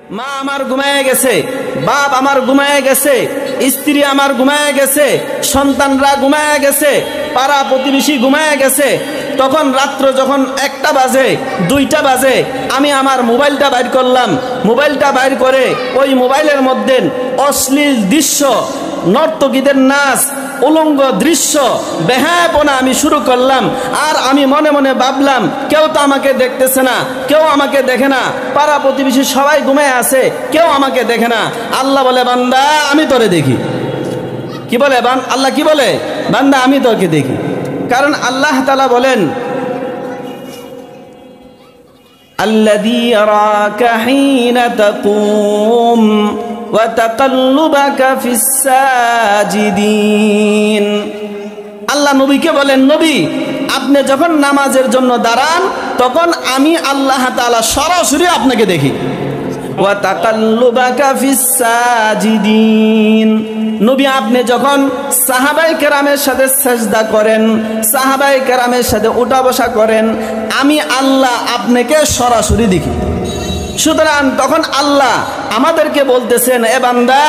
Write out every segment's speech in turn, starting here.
মা আমার ঘুমায় গেছে, বাপ আমার ঘুমায় গেছে, স্ত্রী আমার ঘুমায় গেছে, সন্তানরা ঘুমায় গেছে, পাড়া প্রতিবেশী ঘুমায় গেছে। তখন রাত্র যখন 1টা বাজে 2টা বাজে আমি আমার মোবাইলটা বাইর করলাম। মোবাইলটা বাইর করে ওই মোবাইলের মধ্যে অশ্লীল দৃশ্য, নর্তকীদের নাচ, উলঙ্গ দৃশ্য, বেহায়াপনা আমি শুরু করলাম। আর আমি মনে মনে ভাবলাম, কেউ তো আমাকে দেখতেছে না, কেউ আমাকে দেখে না, পাড়া প্রতিবেশী সবাই ঘুমায় আছে, কেউ আমাকে দেখে না। আল্লাহ বলে, বান্দা আমি তোরে দেখি। কি বলে আল্লাহ? কি বলে? বান্দা আমি তোকে দেখি। কারণ আল্লাহ তাআলা বলেন, আল্লাযী ইয়ারাকা হিনা তাকুম ওয়া তাকাল্লুবাকা ফিস সাজিদিন। আল্লাহ নবীকে বলেন, নবী আপনি যখন নামাজের জন্য দাঁড়ান তখন আমি আল্লাহ তাআলা সরাসরি আপনাকে দেখি। ওয়া তাকাল্লুবাকা ফিস সাজিদিন। নবী আপনি যখন সাহাবায়ে কেরামের সাথে সেজদা করেন, সাহাবায়ে কেরামের সাথে উঠা বসা করেন, আমি আল্লাহ আপনাকে সরাসরি দেখি। সুতরাং তখন আল্লাহ আমাদেরকে বলতেছেন, এ বান্দা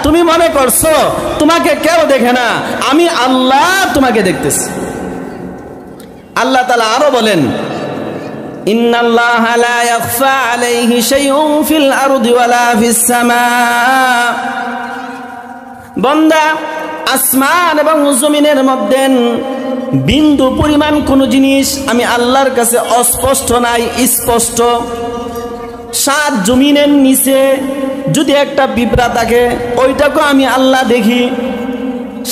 তুমি মনে করছো তোমাকে কেউ দেখে না, আমি আল্লাহ তোমাকে দেখতেছি। আল্লাহ তাআলা আরো বলেন, ইন্নাল্লাহা লা ইয়াখফা আলাইহি শাইউন ফিল আরদি ওয়ালা ফিস সামা। বান্দা আসমান এবং জমিনের মধ্যে বিন্দু পরিমাণ কোন জিনিস আমি আল্লাহর কাছে অস্পষ্ট নাই, স্পষ্ট। 7 জমিনের নিচে যদি একটা পিঁপড়া থাকে ওইটাকে আমি আল্লাহ দেখি।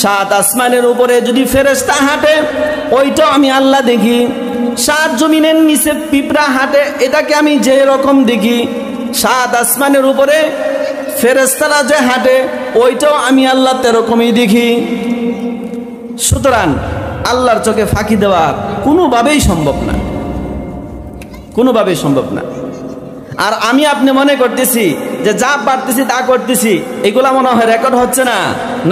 7 আসমানের উপরে যদি ফেরেশতা হাঁটে ওইটাও আমি আল্লাহ দেখি। 7 জমিনের নিচে পিঁপড়া হাঁটে এটাকে আমি যে রকম দেখি, 7 আসমানের উপরে ফেরেশতারা যে হাঁটে ওইটাও আমি আল্লাহ তেরকমই দেখি। সুতরাং আল্লাহর চোখে ফাঁকি দেওয়া কোনোভাবেই সম্ভব না, কোনোভাবেই সম্ভব না। আর আমি আপনি মনে করতেছি যে যা পারতেছি তা করতেছি, এগুলা মনে হয় রেকর্ড হচ্ছে না।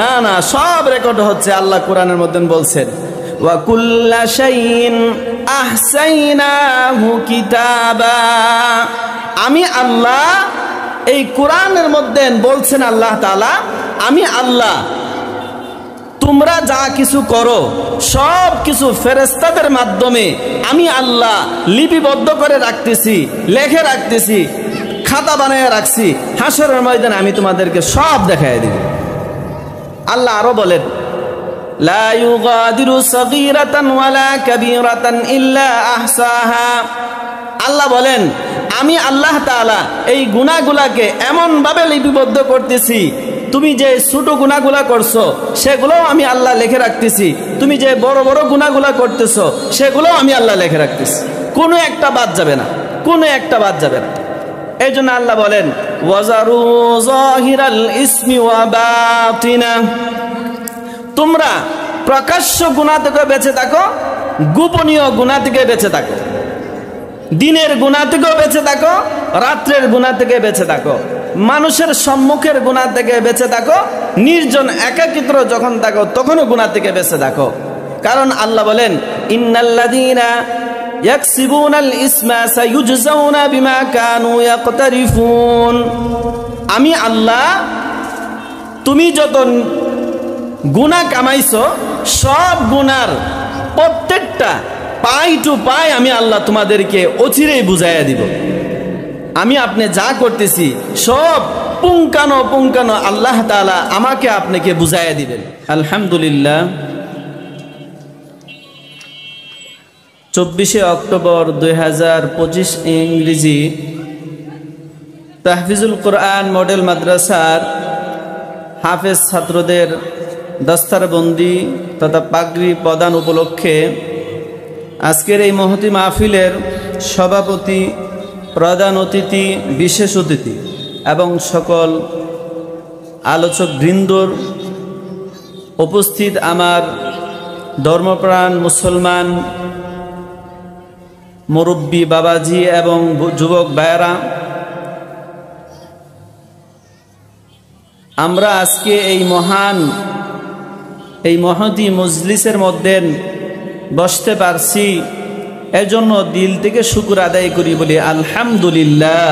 না না, সব রেকর্ড হচ্ছে। আল্লাহ কোরআনের মধ্যে বলছেন, ওয়া কুল্লা শাইইন আহসাইনাহু কিতাবা। আমি আল্লাহ এই কোরআনের মধ্যে বলছেন আল্লাহ তাআলা, আমি আল্লাহ তোমরা যা কিছু করো সব কিছু ফেরেশতাদের মাধ্যমে আমি আল্লাহ লিপিবদ্ধ করে রাখতেছি, লিখে রাখতেছি, খাতা বানিয়ে রাখছি। হাসরের ময়দানে আমি তোমাদেরকে সব দেখায় দিব। আল্লাহ আরো বলেন, লা ইউগাদিরু সাগীরাতান ওয়ালা কাবীরাতান ইল্লা আহসাহা। আল্লাহ বলেন, আমি আল্লাহ তাআলা এই গুনাহগুলোকে এমন ভাবে লিপিবদ্ধ করতেছি, তুমি যে ছোট গুনাহগুলো করছো সেগুলোও আমি আল্লাহ লিখে রাখতেছি, তুমি যে বড় বড় গুনাহগুলো করতেছো সেগুলোও আমি আল্লাহ লিখে রাখতেছি। কোনো একটা বাদ যাবে না, কোনো একটা বাদ যাবে না। এই জন্য আল্লাহ বলেন, ওয়াজারু যাহিরাল ইসমি ওয়া বাতিনা। তোমরা প্রকাশ্য গুনাহ থেকে বেঁচে থাকো, গোপনীয় গুনাহ থেকে বেঁচে থাকো, দিনের গুনাহ থেকেও বেঁচে থাকো, রাত্রের গুনাহ থেকে বেঁচে থাকো, মানুষের সম্মুখের গুনাহ থেকে বেঁচে থাকো, নির্জন একাকিত্ব যখন থাকো তখনও গুনাহ থেকে বেঁচে থাকো। কারণ আল্লাহ বলেন, ইন্নাল্লাযীনা ইয়াকসিবুনাল ইসমা সায়ুজজাউনা বিমা কানু ইয়াকতারিফুন। আমি আল্লাহ তুমি যত গুনাহ কামাইছো সব গুনার প্রত্যেকটা পাই টু পাই আমি আল্লাহ তোমাদেরকে অচিরেই বুঝাইয়া দিব। আমি আপনি যা করতেছি সব পুঙ্খানো পুঙ্খানো আল্লাহ তাআলা আমাকে আপনাকে বুঝাইয়া দিবেন। আলহামদুলিল্লাহ, 24শে অক্টোবর 2025 ইংরেজি তাহফিজুল কোরআন মডেল মাদ্রাসার হাফেজ ছাত্রদের দস্তারবন্দি তথা পাগড়ি প্রদান উপলক্ষে আজকের এই মহতি মাহফিলের সভাপতি, প্রধান অতিথি, বিশেষ অতিথি এবং সকল আলোচক বৃন্দর উপস্থিত আমার ধর্মপ্রাণ মুসলমান মুরব্বী বাবাজি এবং যুবক ভাইয়েরা, আমরা আজকে এই মহতি মজলিসের মধ্যে বসতে পারছি, এজন্য দিল থেকে শুকর আদায় করি, বলি আলহামদুলিল্লাহ।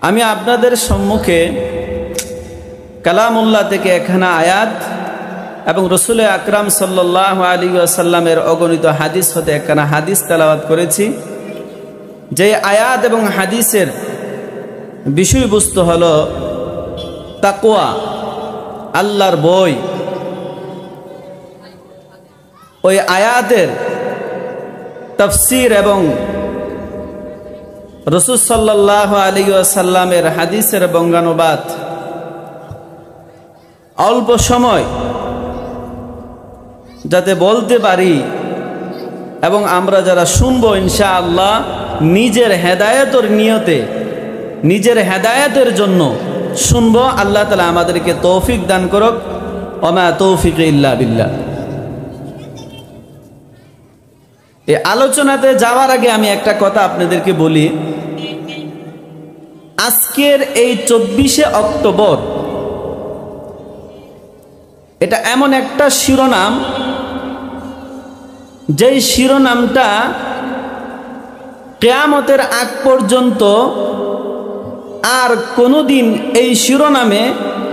আমি আপনাদের সম্মুখে কালামুল্লাহ থেকে একখানা আয়াত এবং রসুল আকরাম সাল্লাল্লাহু আলাইহি ওয়াসাল্লামের অগণিত হাদিস হতে একখানা হাদিস তেলাওয়াত করেছি। যে আয়াত এবং হাদিসের বিষয়বস্তু হলো তাকওয়া, আল্লাহর ভয়। ওই আয়াতের তাফসীর এবং রাসূল সাল্লাল্লাহু আলাইহি ওয়াসাল্লামের হাদিসের বঙ্গানুবাদ অল্প সময় যাতে বলতে পারি এবং আমরা যারা শুনবো ইনশাআল্লাহ নিজের হেদায়েতের নিয়তে, নিজের হেদায়েতের জন্য শুনবো। আল্লাহ তাআলা আমাদেরকে তৌফিক দান করুক। ওমা তৌফিক ইল্লা বিল্লাহ। এই আলোচনাতে যাওয়ার আগে আমি একটা কথা আপনাদেরকে বলি। আজকের এই 24শে অক্টোবর এটা এমন একটা শিরোনাম, যেই শিরোনামটা কিয়ামতের আগ পর্যন্ত আর কোনোদিন এই শিরোনামে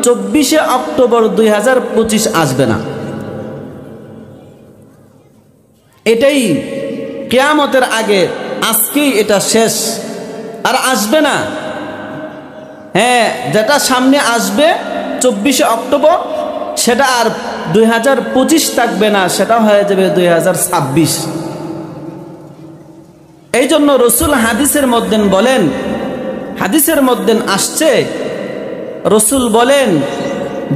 24শে অক্টোবর 2025 আসবে না। এটাই কিয়ামতের আগে, আজকেই এটা শেষ, আর আসবে না। হ্যাঁ, যেটা সামনে আসবে 24শে অক্টোবর, সেটা আর 2025 থাকবে না, সেটা হয়ে যাবে 2026। এই জন্য রসুল হাদিসের মধ্যে বলেন, হাদিসের মধ্যে আসছে, রসুল বলেন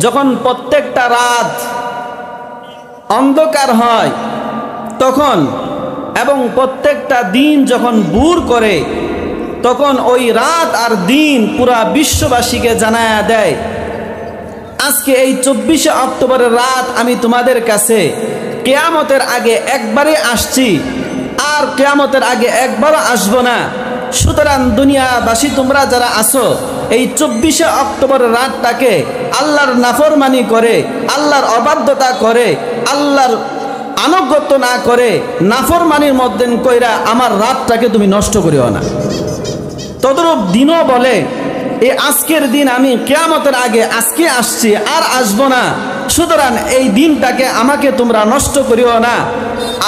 যখন প্রত্যেকটা রাত অন্ধকার হয় তখন, এবং প্রত্যেকটা দিন যখন ভোর করে, তখন ওই রাত আর দিন পুরা বিশ্ববাসীকে জানায়া দেয়, আজকে এই 24শে অক্টোবরের রাত আমি তোমাদের কাছে কিয়ামতের আগে একবারে আসছি, আর কিয়ামতের আগে একবারও আসবো না। সুতরাং দুনিয়াবাসী তোমরা যারা আসো, এই 24শে অক্টোবরের রাতটাকে আল্লাহর নাফরমানি করে, আল্লাহর অবাধ্যতা করে, আল্লাহর আনুগত্য না করে, নাফরমানির মধ্যে কইরা আমার রাতটাকে তুমি নষ্ট করিও না। তদরূপ দিনও বলে, এই আজকের দিন আমি কিয়ামতের আগে আজকে আসছি, আর আসবো না। সুতরাং এই দিনটাকে আমাকে তোমরা নষ্ট করিও না,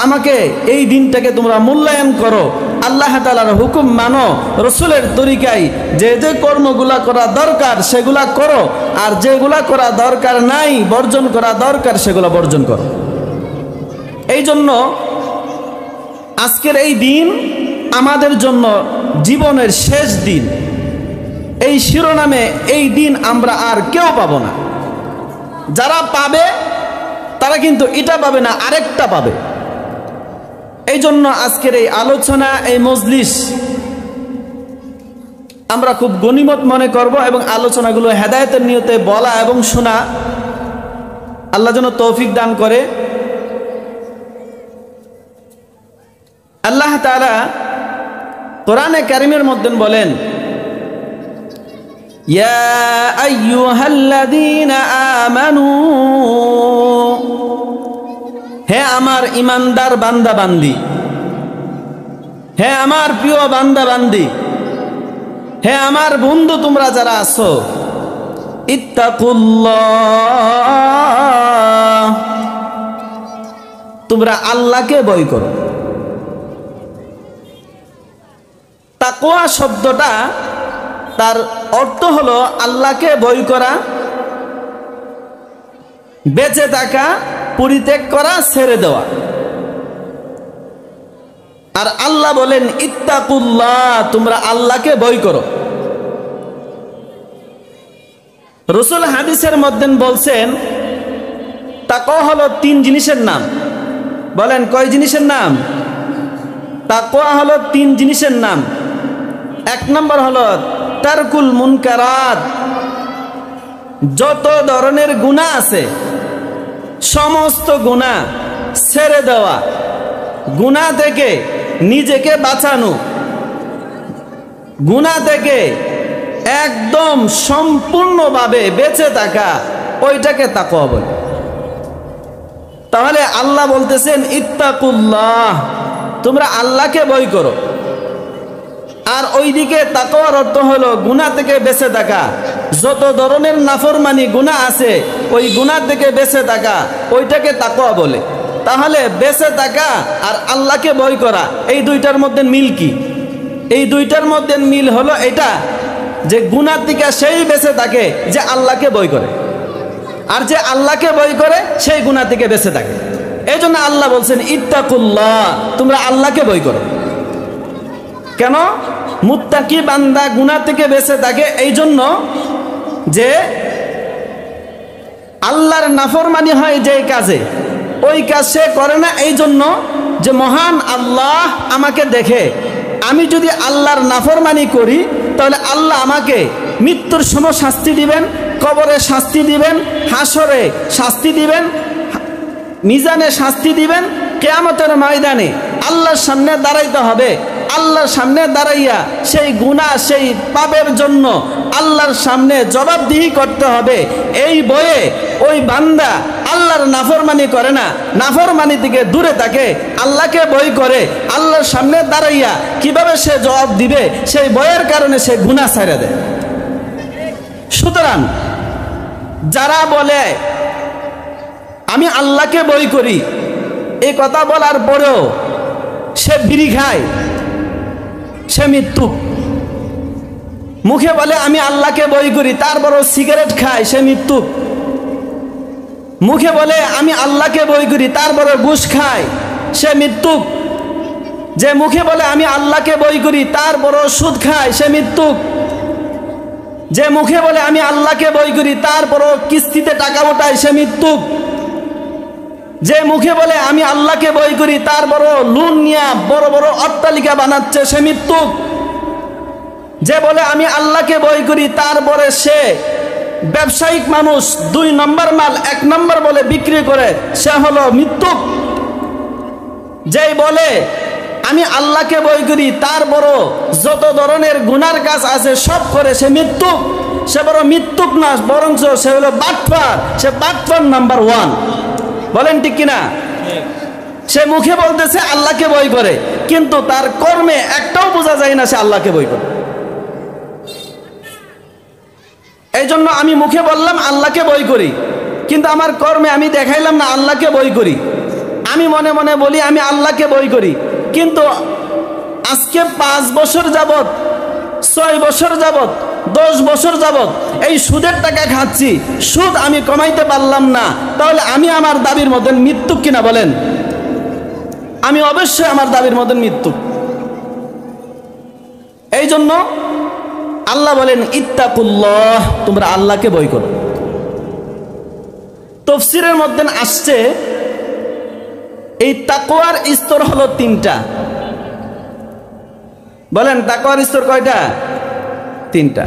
আমাকে এই দিনটাকে তোমরা মূল্যায়ন করো, আল্লাহ তাআলার হুকুম মানো, রসুলের তরিকায় যে যে কর্মগুলা করা দরকার সেগুলা করো, আর যেগুলা করা দরকার নাই, বর্জন করা দরকার, সেগুলো বর্জন করো। এই জন্য আজকের এই দিন আমাদের জন্য জীবনের শেষ দিন। এই শিরোনামে এই দিন আমরা আর কেউ পাবো না। যারা পাবে তারা কিন্তু এটা পাবে না, আরেকটা পাবে। এই জন্য আজকের এই আলোচনা, এই মজলিস আমরা খুব গনিমত মনে করব, এবং আলোচনাগুলো হেদায়েতের নিয়তে বলা এবং শোনা। আল্লাহ যেন তৌফিক দান করে। আল্লাহ তাআলা কোরআনে কারীমের মধ্যে বলেন, ইয়া আইয়ুহাল্লাযীনা আমানু, হে আমার ইমানদার বান্দা বান্দি, হে আমার প্রিয় বান্দা বান্দি, হে আমার বন্ধু তোমরা যারা আছো, ইত্তাকুল্লাহ, তোমরা আল্লাহকে ভয় করো। তাকওয়া শব্দটা তার অর্থ হলো আল্লাহকে ভয় করা, বেঁচে থাকা, পরিত্যাগ করা, ছেড়ে দেওয়া। আর আল্লাহ বলেন ইত্তাকুল্লাহ, তোমরা আল্লাহকে ভয় করো। রাসূল হাদিসের মধ্যে বলছেন তাকওয়া হলো 3 জিনিসের নাম। বলেন কয় জিনিসের নাম? তাকওয়া হলো 3 জিনিসের নাম। 1 নম্বর হলো তারকুল মুনকারাত, যত ধরনের গুনাহ আছে সমস্ত গুনাহ ছেড়ে দেওয়া, গুনাহ থেকে নিজেকে বাঁচানো, গুনাহ থেকে একদম সম্পূর্ণভাবে বেঁচে থাকা, ওইটাকে তাকওয়া বলে। তাহলে আল্লাহ বলতেছেন ইত্তাকুল্লাহ, তোমরা আল্লাহকে ভয় করো। আর ওইদিকে তাকওয়ার অর্থ হলো গুনাহ থেকে বেঁচে থাকা। যত ধরনের নাফরমানি গুনাহ আছে ওই গুনাহ থেকে বেঁচে থাকা, ওইটাকে তাকওয়া বলে। তাহলে বেঁচে থাকা আর আল্লাহকে ভয় করা, এই দুইটার মধ্যে মিল কি? এই দুইটার মধ্যে মিল হলো এটা যে গুনাহ থেকে সেই বেঁচে থাকে যে আল্লাহকে ভয় করে, আর যে আল্লাহকে ভয় করে সেই গুনাহ থেকে বেঁচে থাকে। এই জন্য আল্লাহ বলছেন ইত্তাকুল্লাহ, তোমরা আল্লাহকে ভয় করো। কেন? মুত্তাকি বান্দা গুনাহ থেকে বেঁচে থাকে এই জন্য যে আল্লাহর নাফরমানি হয় যে কাজে, ওই কাজ সে করে না। এই জন্য যে মহান আল্লাহ আমাকে দেখে, আমি যদি আল্লাহর নাফরমানি করি তাহলে আল্লাহ আমাকে মৃত্যুর সময় শাস্তি দিবেন, কবরে শাস্তি দিবেন, হাসরে শাস্তি দিবেন, মিজানে শাস্তি দিবেন, কিয়ামতের ময়দানে আল্লাহর সামনে দাঁড়াইতে হবে। আল্লাহর সামনে দাঁড়াইয়া সেই গুনাহ সেই পাপের জন্য আল্লাহর সামনে জবাবদিহি করতে হবে। এই বয়ে ওই বান্দা আল্লাহর নাফরমানি করে না, নাফরমানি থেকে দূরে থাকে, আল্লাহকে ভয় করে। আল্লাহর সামনে দাঁড়াইয়া কিভাবে সে জবাব দিবে সেই ভয়ের কারণে সে গুনাহ ছেড়ে দেয়। সুতরাং যারা বলে আমি আল্লাহকে ভয় করি, এই কথা বলার পরেও সে বিড়ি খায়, সে মৃত্যু। মুখে বলে আমি আল্লাহকে ভয় করি, তারপরও সিগারেট খায়, সে মৃত্যু। মুখে বলে আমি আল্লাহকে ভয় করি, তারপরও ঘুষ খায়, সে মৃত্যু। যে মুখে বলে আমি আল্লাহকে ভয় করি, তারপরও সুদ খায়, সে মৃত্যু। যে মুখে বলে আমি আল্লাহকে ভয় করি, তারপরও কিস্তিতে টাকা ওঠায়, সে মৃত্যু। যে মুখে বলে আমি আল্লাহকে ভয় করি, তারপরও লোন নিয়ে বড় বড় অট্টালিকা বানাচ্ছে, সে মৃত্যু। যে বলে আমি আল্লাহকে ভয় করি, তারপরে সে ব্যবসায়িক মানুষ, 2 নম্বর মাল 1 নম্বর বলে বিক্রি করে, সে হলো মৃত্যু। যেই বলে আমি আল্লাহকে ভয় করি, তারপরও যত ধরনের গুনার কাজ আছে সব করে, সে মৃত্যু। সে বড় মৃত্যুক না, বরঞ্চ সে হলো বাটপার, সে বাটপার নাম্বার 1। বলেন ঠিক কিনা? সে মুখে বলতেছে আল্লাহকে ভয় করে, কিন্তু তার কর্মে একটাও বোঝা যায় না সে আল্লাহকে ভয় করে। এই জন্য আমি মুখে বললাম আল্লাহকে ভয় করি, কিন্তু আমার কর্মে আমি দেখাইলাম না আল্লাহকে ভয় করি। আমি মনে মনে বলি আমি আল্লাহকে ভয় করি, কিন্তু আজকে 5 বছর যাবত, 6 বছর যাবত, 10 বছর যাবত এই সুদের টাকা খাচ্ছি, সুদ আমি কমাইতে পারলাম না। তাহলে আমি আমার দাবির মধ্যে মৃত্যু কিনা? বলেন। আমি অবশ্যই আমার দাবির মধ্যে মৃত্যু। এই জন্য আল্লাহ বলেন ইত্তাকুল্লাহ, তোমরা আল্লাহকে ভয় করো। তাফসীরের মধ্যে আসছে এই তাকওয়ার স্তর হলো 3টা। বলেন তাকওয়ার স্তর কয়টা? 3টা।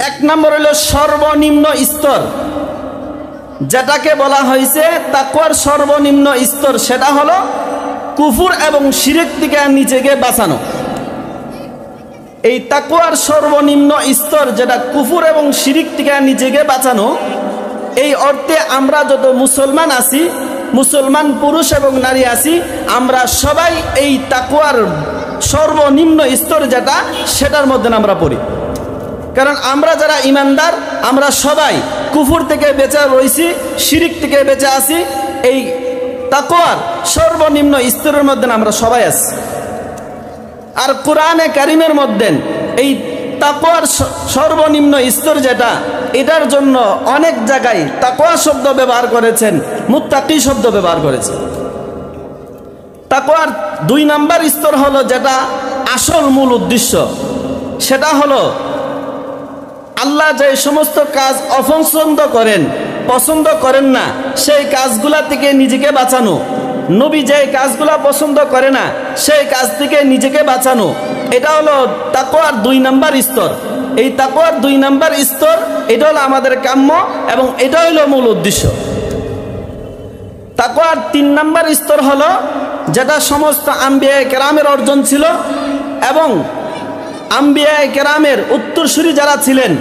1 নম্বর হলো সর্বনিম্ন স্তর, যেটাকে বলা হয়েছে তাকওয়ার সর্বনিম্ন স্তর, সেটা হলো কুফর এবং শিরক থেকে নিজেকে বাঁচানো। এই তাকওয়ার সর্বনিম্ন স্তর যেটা কুফর এবং শিরক থেকে নিজেকে বাঁচানো, এই অর্থে আমরা যত মুসলমান আছি, মুসলমান পুরুষ এবং নারী আছি, আমরা সবাই এই তাকওয়ার সর্বনিম্ন স্তর যেটা, সেটার মধ্যে আমরা পড়ি। কারণ আমরা যারা ইমানদার, আমরা সবাই কুফর থেকে বেঁচে রয়েছি, শিরক থেকে বেঁচে আছি। এই তাকওয়ার সর্বনিম্ন স্তরের মধ্যে আমরা সবাই আছি। আর কোরআনে কারিমের মধ্যে এই তাকওয়ার সর্বনিম্ন স্তর যেটা, এটার জন্য অনেক জায়গায় তাকওয়া শব্দ ব্যবহার করেছেন, মুত্তাকি শব্দ ব্যবহার করেছেন। তাকওয়ার 2 নম্বর স্তর হলো যেটা আসল মূল উদ্দেশ্য, সেটা হলো আল্লাহ যে সমস্ত কাজ অপছন্দ করেন, পছন্দ করেন না, সেই কাজগুলা থেকে নিজেকে বাঁচানো। নবী যে কাজগুলা পছন্দ করে না, সেই কাজ থেকে নিজেকে বাঁচানো, এটা হলো তাকওয়ার 2 নম্বর স্তর। এই তাকওয়ার 2 নম্বর স্তর, এটা হলো আমাদের কাম্য এবং এটা হলো মূল উদ্দেশ্য। তাকওয়ার 3 নম্বর স্তর হলো যেটা সমস্ত আম্বিয়া কেরামের অর্জন ছিল এবং আম্বিয়া কেরামের উত্তরসূরি যারা ছিলেন,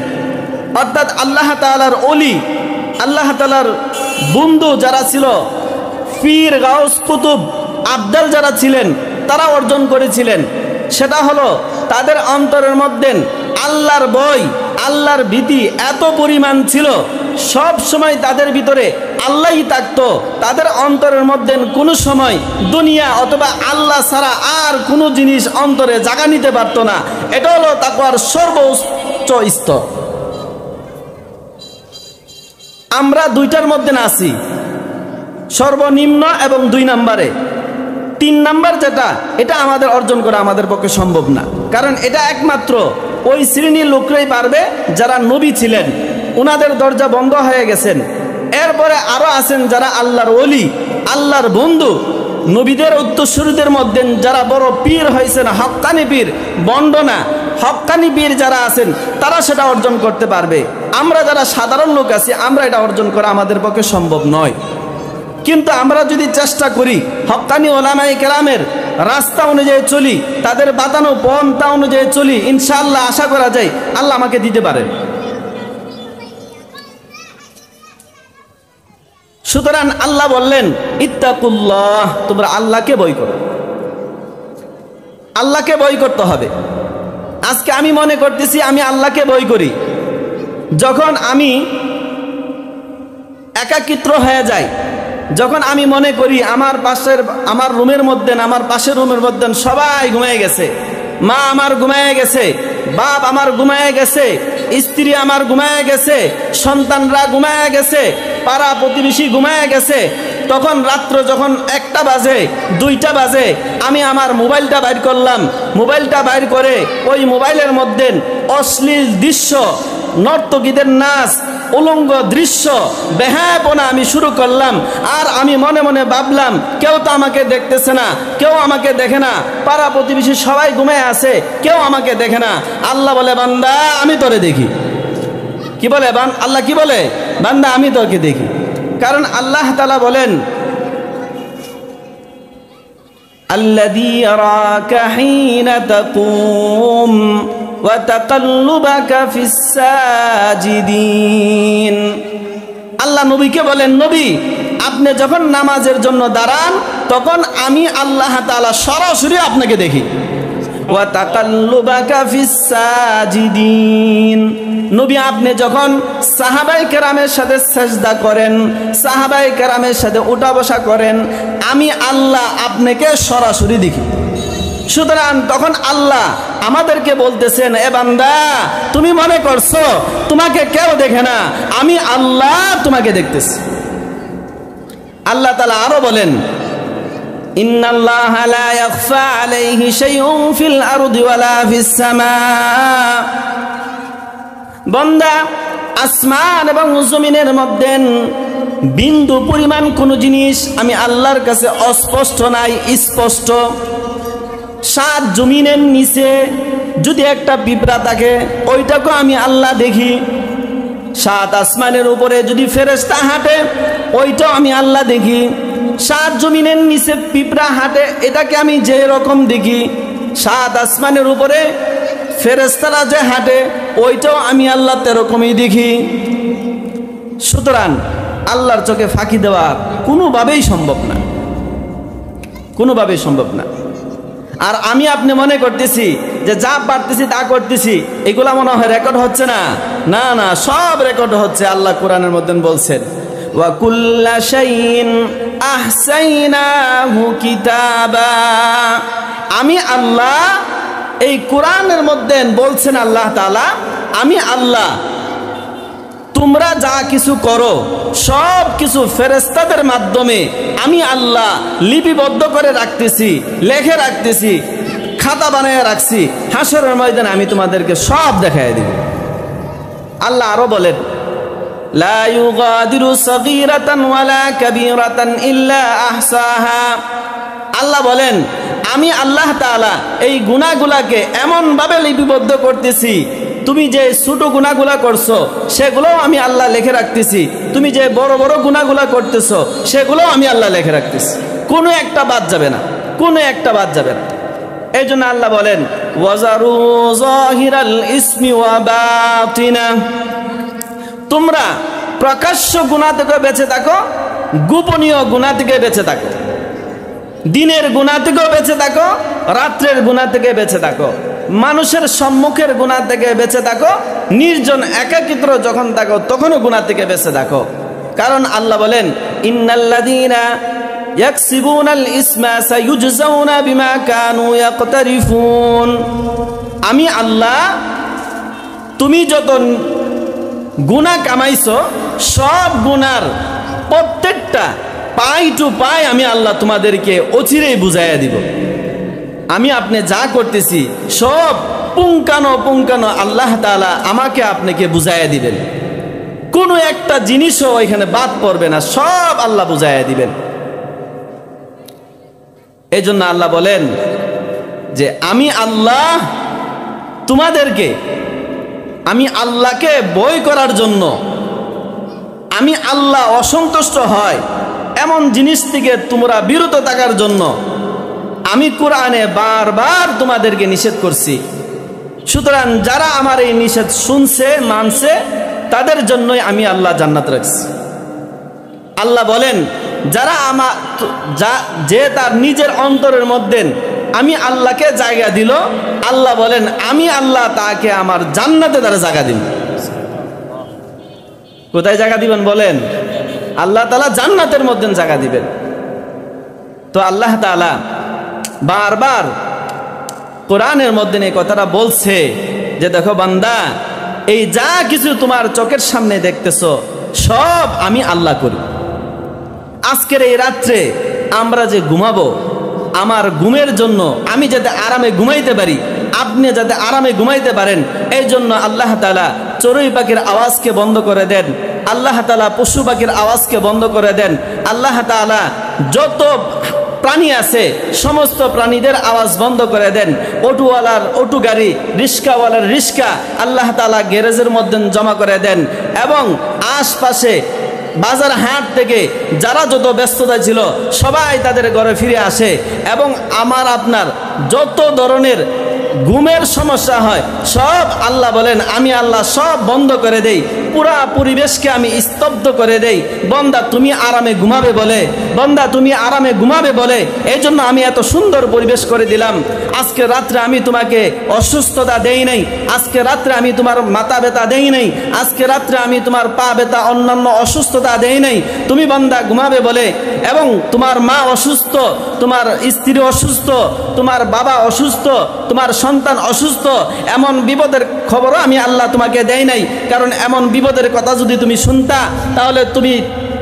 অর্থাৎ আল্লাহ তাআলার ওলি, আল্লাহ তাআলার বন্ধু যারা ছিল, পীর, গাউস, কুতুব, আবদাল যারা ছিলেন, তারা অর্জন করেছিলেন। সেটা হলো তাদের অন্তরের মধ্যে আল্লাহর ভয়, আল্লাহর ভীতি এত পরিমাণ ছিল, সব সময় তাদের ভিতরে আল্লাহই থাকতো। তাদের অন্তরের মধ্যে কোনো সময় দুনিয়া অথবা আল্লাহ ছাড়া আর কোনো জিনিস অন্তরে জায়গা নিতে পারতো না। এটা হলো তাকওয়ার সর্বোচ্চ স্তর। আমরা দুইটার মধ্যে আছি, সর্বনিম্ন এবং 2 নম্বরে। 3 নম্বর যেটা, এটা আমাদের অর্জন করা আমাদের পক্ষে সম্ভব না, কারণ এটা একমাত্র ওই শ্রেণীর লোকরাই পারবে যারা নবী ছিলেন, ওনাদের দরজা বন্ধ হয়ে গেছেন। এরপরে আরো আছেন যারা আল্লাহর ওলি, আল্লাহর বন্ধু, নবীদের উত্তরসূরিদের মধ্যে যারা বড় পীর হয়েছেন, হক্কানি পীর, বন্ডনা হক্কানি পীর যারা আছেন, তারা সেটা অর্জন করতে পারবে। আমরা যারা সাধারণ লোক আছি, আমরা এটা অর্জন করা আমাদের পক্ষে সম্ভব নয়। কিন্তু আমরা যদি চেষ্টা করি, হক্কানি ওলামায়ে কেরামের রাস্তা অনুযায়ী চলি, তাদের বাতানো পন্থা অনুযায়ী চলি, ইনশাআল্লাহ আশা করা যায় আল্লাহ আমাকে দিতে পারেন। সুতরাং আল্লাহ বললেন, ইত্তাকুল্লাহ, তোমরা আল্লাহকে ভয় করো। আল্লাহকে ভয় করতে হবে। আজকে আমি মনে করতেছি আমি আল্লাহকে ভয় করি যখন আমি একাকিত্ব হয়ে যাই, যখন আমি মনে করি আমার রুমের মধ্যে, আমার পাশের রুমের মধ্যে সবাই ঘুমিয়ে গেছে, মা আমার ঘুমিয়ে গেছে, বাপ আমার ঘুমিয়ে গেছে, স্ত্রী আমার ঘুমিয়ে গেছে, সন্তানরা ঘুমিয়ে গেছে, পাড়া প্রতিবেশী ঘুমিয়ে গেছে, তখন রাত্র যখন 1টা বাজে 2টা বাজে আমি আমার মোবাইলটা বাইর করলাম। মোবাইলটা বাইর করে ওই মোবাইলের মধ্যে অশ্লীল দৃশ্য, নর্তকীদের নাচ, উলঙ্গ দৃশ্য, বেহায়াপনা আমি শুরু করলাম। আর আমি মনে মনে ভাবলাম, কেউ তো আমাকে দেখতেছে না, কেউ আমাকে দেখে না, পাড়া প্রতিবেশী সবাই ঘুমিয়ে আছে, কেউ আমাকে দেখে না। আল্লাহ বলে, বান্দা আমি তোরে দেখি। কি বলে আল্লাহ? কি বলে? বান্দা আমি তোকে দেখি। কারণ আল্লাহ তাআলা বলেন, আল্লাযী ইয়ারাকা হিনা তাকুম ওয়া তাকাল্লুবাকা ফিস সাজিদিন। আল্লাহ নবীকে বলেন, নবী আপনি যখন নামাজের জন্য দাঁড়ান, তখন আমি আল্লাহ তাআলা সরাসরি আপনাকে দেখি। ওয়া তাকাল্লুবাকা ফিস সাজিদিন। নবী আপনি যখন সাহাবায়ে কেরামের সাথে সেজদা করেন, সাহাবায়ে কেরামের সাথে উঠা বসা করেন, আমি আল্লাহ আপনাকে সরাসরি দেখি। সুতরাং তখন আল্লাহ আমাদেরকে বলতেছেন, এ বান্দা তুমি মনে করছো তোমাকে কেউ দেখে না, আমি আল্লাহ তোমাকে দেখতেছি। আল্লাহ তাআলা আরো বলেন, ইন্নাল্লাহা লা ইয়াখফা আলাইহি শাইউন ফিল আরদি ওয়ালা ফিস সামা। বান্দা আসমান এবং জমিনের মধ্যে বিন্দু পরিমাণ কোন জিনিস আমি আল্লাহর কাছে অস্পষ্ট নাই, স্পষ্ট। 7 জমিনের নিচে যদি একটা পিঁপড়া থাকে, ওইটাকে আমি আল্লাহ দেখি। 7 আসমানের উপরে যদি ফেরেশতা হাঁটে, ওইটাও আমি আল্লাহ দেখি। 7 জমিনের নিচে পিঁপড়া হাঁটে, এটাকে আমি যে রকম দেখি। 7 আসমানের উপরে ফেরেশতারা যে হাঁটে, ওইটাও আমি আল্লাহ তেরকমই দেখি। সুতরাং আল্লাহর চোখে ফাঁকি দেওয়া কোনোভাবেই সম্ভব না, কোনোভাবেই সম্ভব না। আর আমি আপনি মনে করতেছি যে যা পারতেছি তা করতেছি, এগুলা মনে হয় রেকর্ড হচ্ছে না। না না, সব রেকর্ড হচ্ছে। আল্লাহ কোরআনের মধ্যে বলছেন, ওয়া কুল্লা শাইইন আহসাইনাহু কিতাবা। আমি আল্লাহ এই কোরআনের মধ্যে বলছেন আল্লাহ তাআলা, আমি আল্লাহ তোমরা যা কিছু করো সব কিছু ফেরেশতাদের মাধ্যমে আমি আল্লাহ লিপিবদ্ধ করে রাখতেছি, লেখে রাখতেছি, খাতা বানায় রাখছি। হাসরের ময়দানে আমি তোমাদেরকে সব দেখায় দিব। আল্লাহ আরো বলেন, লা ইউগাদিরু সগীরাতান ওয়ালা কাবীরাতান ইল্লা আহসাহা। আল্লাহ বলেন, আমি আল্লাহ তাআলা এই গুনাহগুলোকে এমন ভাবে লিপিবদ্ধ করতেছি, তুমি যে ছোট গুনাহগুলা করছো সেগুলোও আমি আল্লাহ লিখে রাখতেছি, তুমি যে বড় বড় গুনাহগুলা করতেছো সেগুলোও আমি আল্লাহ লিখে রাখতেছি। কোনো একটা বাদ যাবে না, কোনো একটা বাদ যাবে না। এই জন্য আল্লাহ বলেন, ওয়াজারু যাহিরাল ইসমি ওয়া বাতিনা। তোমরা প্রকাশ্য গুনাহ থেকে বেঁচে থাকো, গোপনীয় গুনাহ থেকে বেঁচে থাকো। দিনের গুনাহ থেকেও বেঁচে থাকো, রাত্রের গুনাহ থেকে বেঁচে থাকো। মানুষের সম্মুখের গুনাহ থেকে বেঁচে থাকো, নির্জন একাকিত্ব যখন থাকো তখনও গুনাহ থেকে বেঁচে থাকো। কারণ আল্লাহ বলেন, ইন্নাল্লাযীনা ইয়াকসিবুনাল ইসমা সায়ুজজাউনা বিমা কানু ইয়াকতারিফুন। আমি আল্লাহ তুমি যত গুনাহ কামাইছো সব গুনার প্রত্যেকটা পাই টু পাই আমি আল্লাহ তোমাদেরকে অচিরেই বুঝাইয়া দিব। আমি আপনি যা করতেছি সব পুঙ্খানো পুঙ্খানো আল্লাহ তাআলা আমাকে আপনাকে বুঝাইয়া দিবেন। কোনো একটা জিনিসও এখানে বাদ পড়বে না, সব আল্লাহ বুঝাইয়া দিবেন। এই জন্য আল্লাহ বলেন যে আমি আল্লাহ তোমাদেরকে, আমি আল্লাহকে ভয় করার জন্য, আমি আল্লাহ অসন্তুষ্ট হয় এমন জিনিস থেকে তোমরা বিরত থাকার জন্য আমি কোরআনে বারবার তোমাদেরকে নিষেধ করছি। সুতরাং যারা আমার এই নিষেধ শুনছে মানছে তাদের জন্যই আমি আল্লাহ জান্নাত রাখছি। আল্লাহ বলেন যারা যে তার নিজের অন্তরের মধ্যে আমি আল্লাহকে জায়গা দিল, আল্লাহ বলেন আমি আল্লাহ তাকে আমার জান্নাতে তারা জায়গা দিব। কোথায় জায়গা দিবেন বলেন? আল্লাহ তাআলা জান্নাতের মধ্যে জায়গা দিবেন। তো আল্লাহ তাআলা বারবার কোরআনের মধ্যে এই কথাটা বলছে যে দেখো বান্দা, এই যা কিছু তোমার চোখের সামনে দেখতেছো সব আমি আল্লাহ করি। আজকের এই রাত্রে আমরা যে ঘুমাবো, আমার ঘুমের জন্য আমি যাতে আরামে ঘুমাইতে পারি, আপনি যাতে আরামে ঘুমাইতে পারেন, এই জন্য আল্লাহ তাআলা চড়ুই পাখির আওয়াজকে বন্ধ করে দেন, আল্লাহ তাআলা পশু পাখির আওয়াজকে বন্ধ করে দেন, আল্লাহ তাআলা যত প্রাণী আছে সমস্ত প্রাণীদের আওয়াজ বন্ধ করে দেন। অটোওয়ালার অটো গাড়ি, রিস্কাওয়ালার রিস্কা আল্লাহ তাআলা গ্যারেজের মধ্যে জমা করে দেন, এবং আশপাশে বাজার হাট থেকে যারা যত ব্যস্ততা ছিল সবাই তাদের ঘরে ফিরে আসে, এবং আমার আপনার যত ধরনের ঘুমের সমস্যা হয় সব আল্লাহ বলেন আমি আল্লাহ সব বন্ধ করে দেই, পুরা পরিবেশকে আমি স্তব্ধ করে দেই। বান্দা তুমি আরামে ঘুমাবে বলে, বান্দা তুমি আরামে ঘুমাবে বলে এই জন্য আমি এত সুন্দর পরিবেশ করে দিলাম। আজকে রাত্রে আমি তোমাকে অসুস্থতা দেই নাই, আজকে রাত্রে আমি তোমার মাথা ব্যথা দেই নাই, আজকে রাত্রে আমি তোমার পা ব্যথা অন্যান্য অসুস্থতা দেই নাই। তুমি বান্দা ঘুমাবে বলে, এবং তোমার মা অসুস্থ, তোমার স্ত্রী অসুস্থ, তোমার বাবা অসুস্থ, তোমার সন্তান অসুস্থ, এমন বিপদের খবরও আমি আল্লাহ তোমাকে দেই নাই। কারণ এমন বিপদের কথা যদি তুমি শুনতা তাহলে তুমি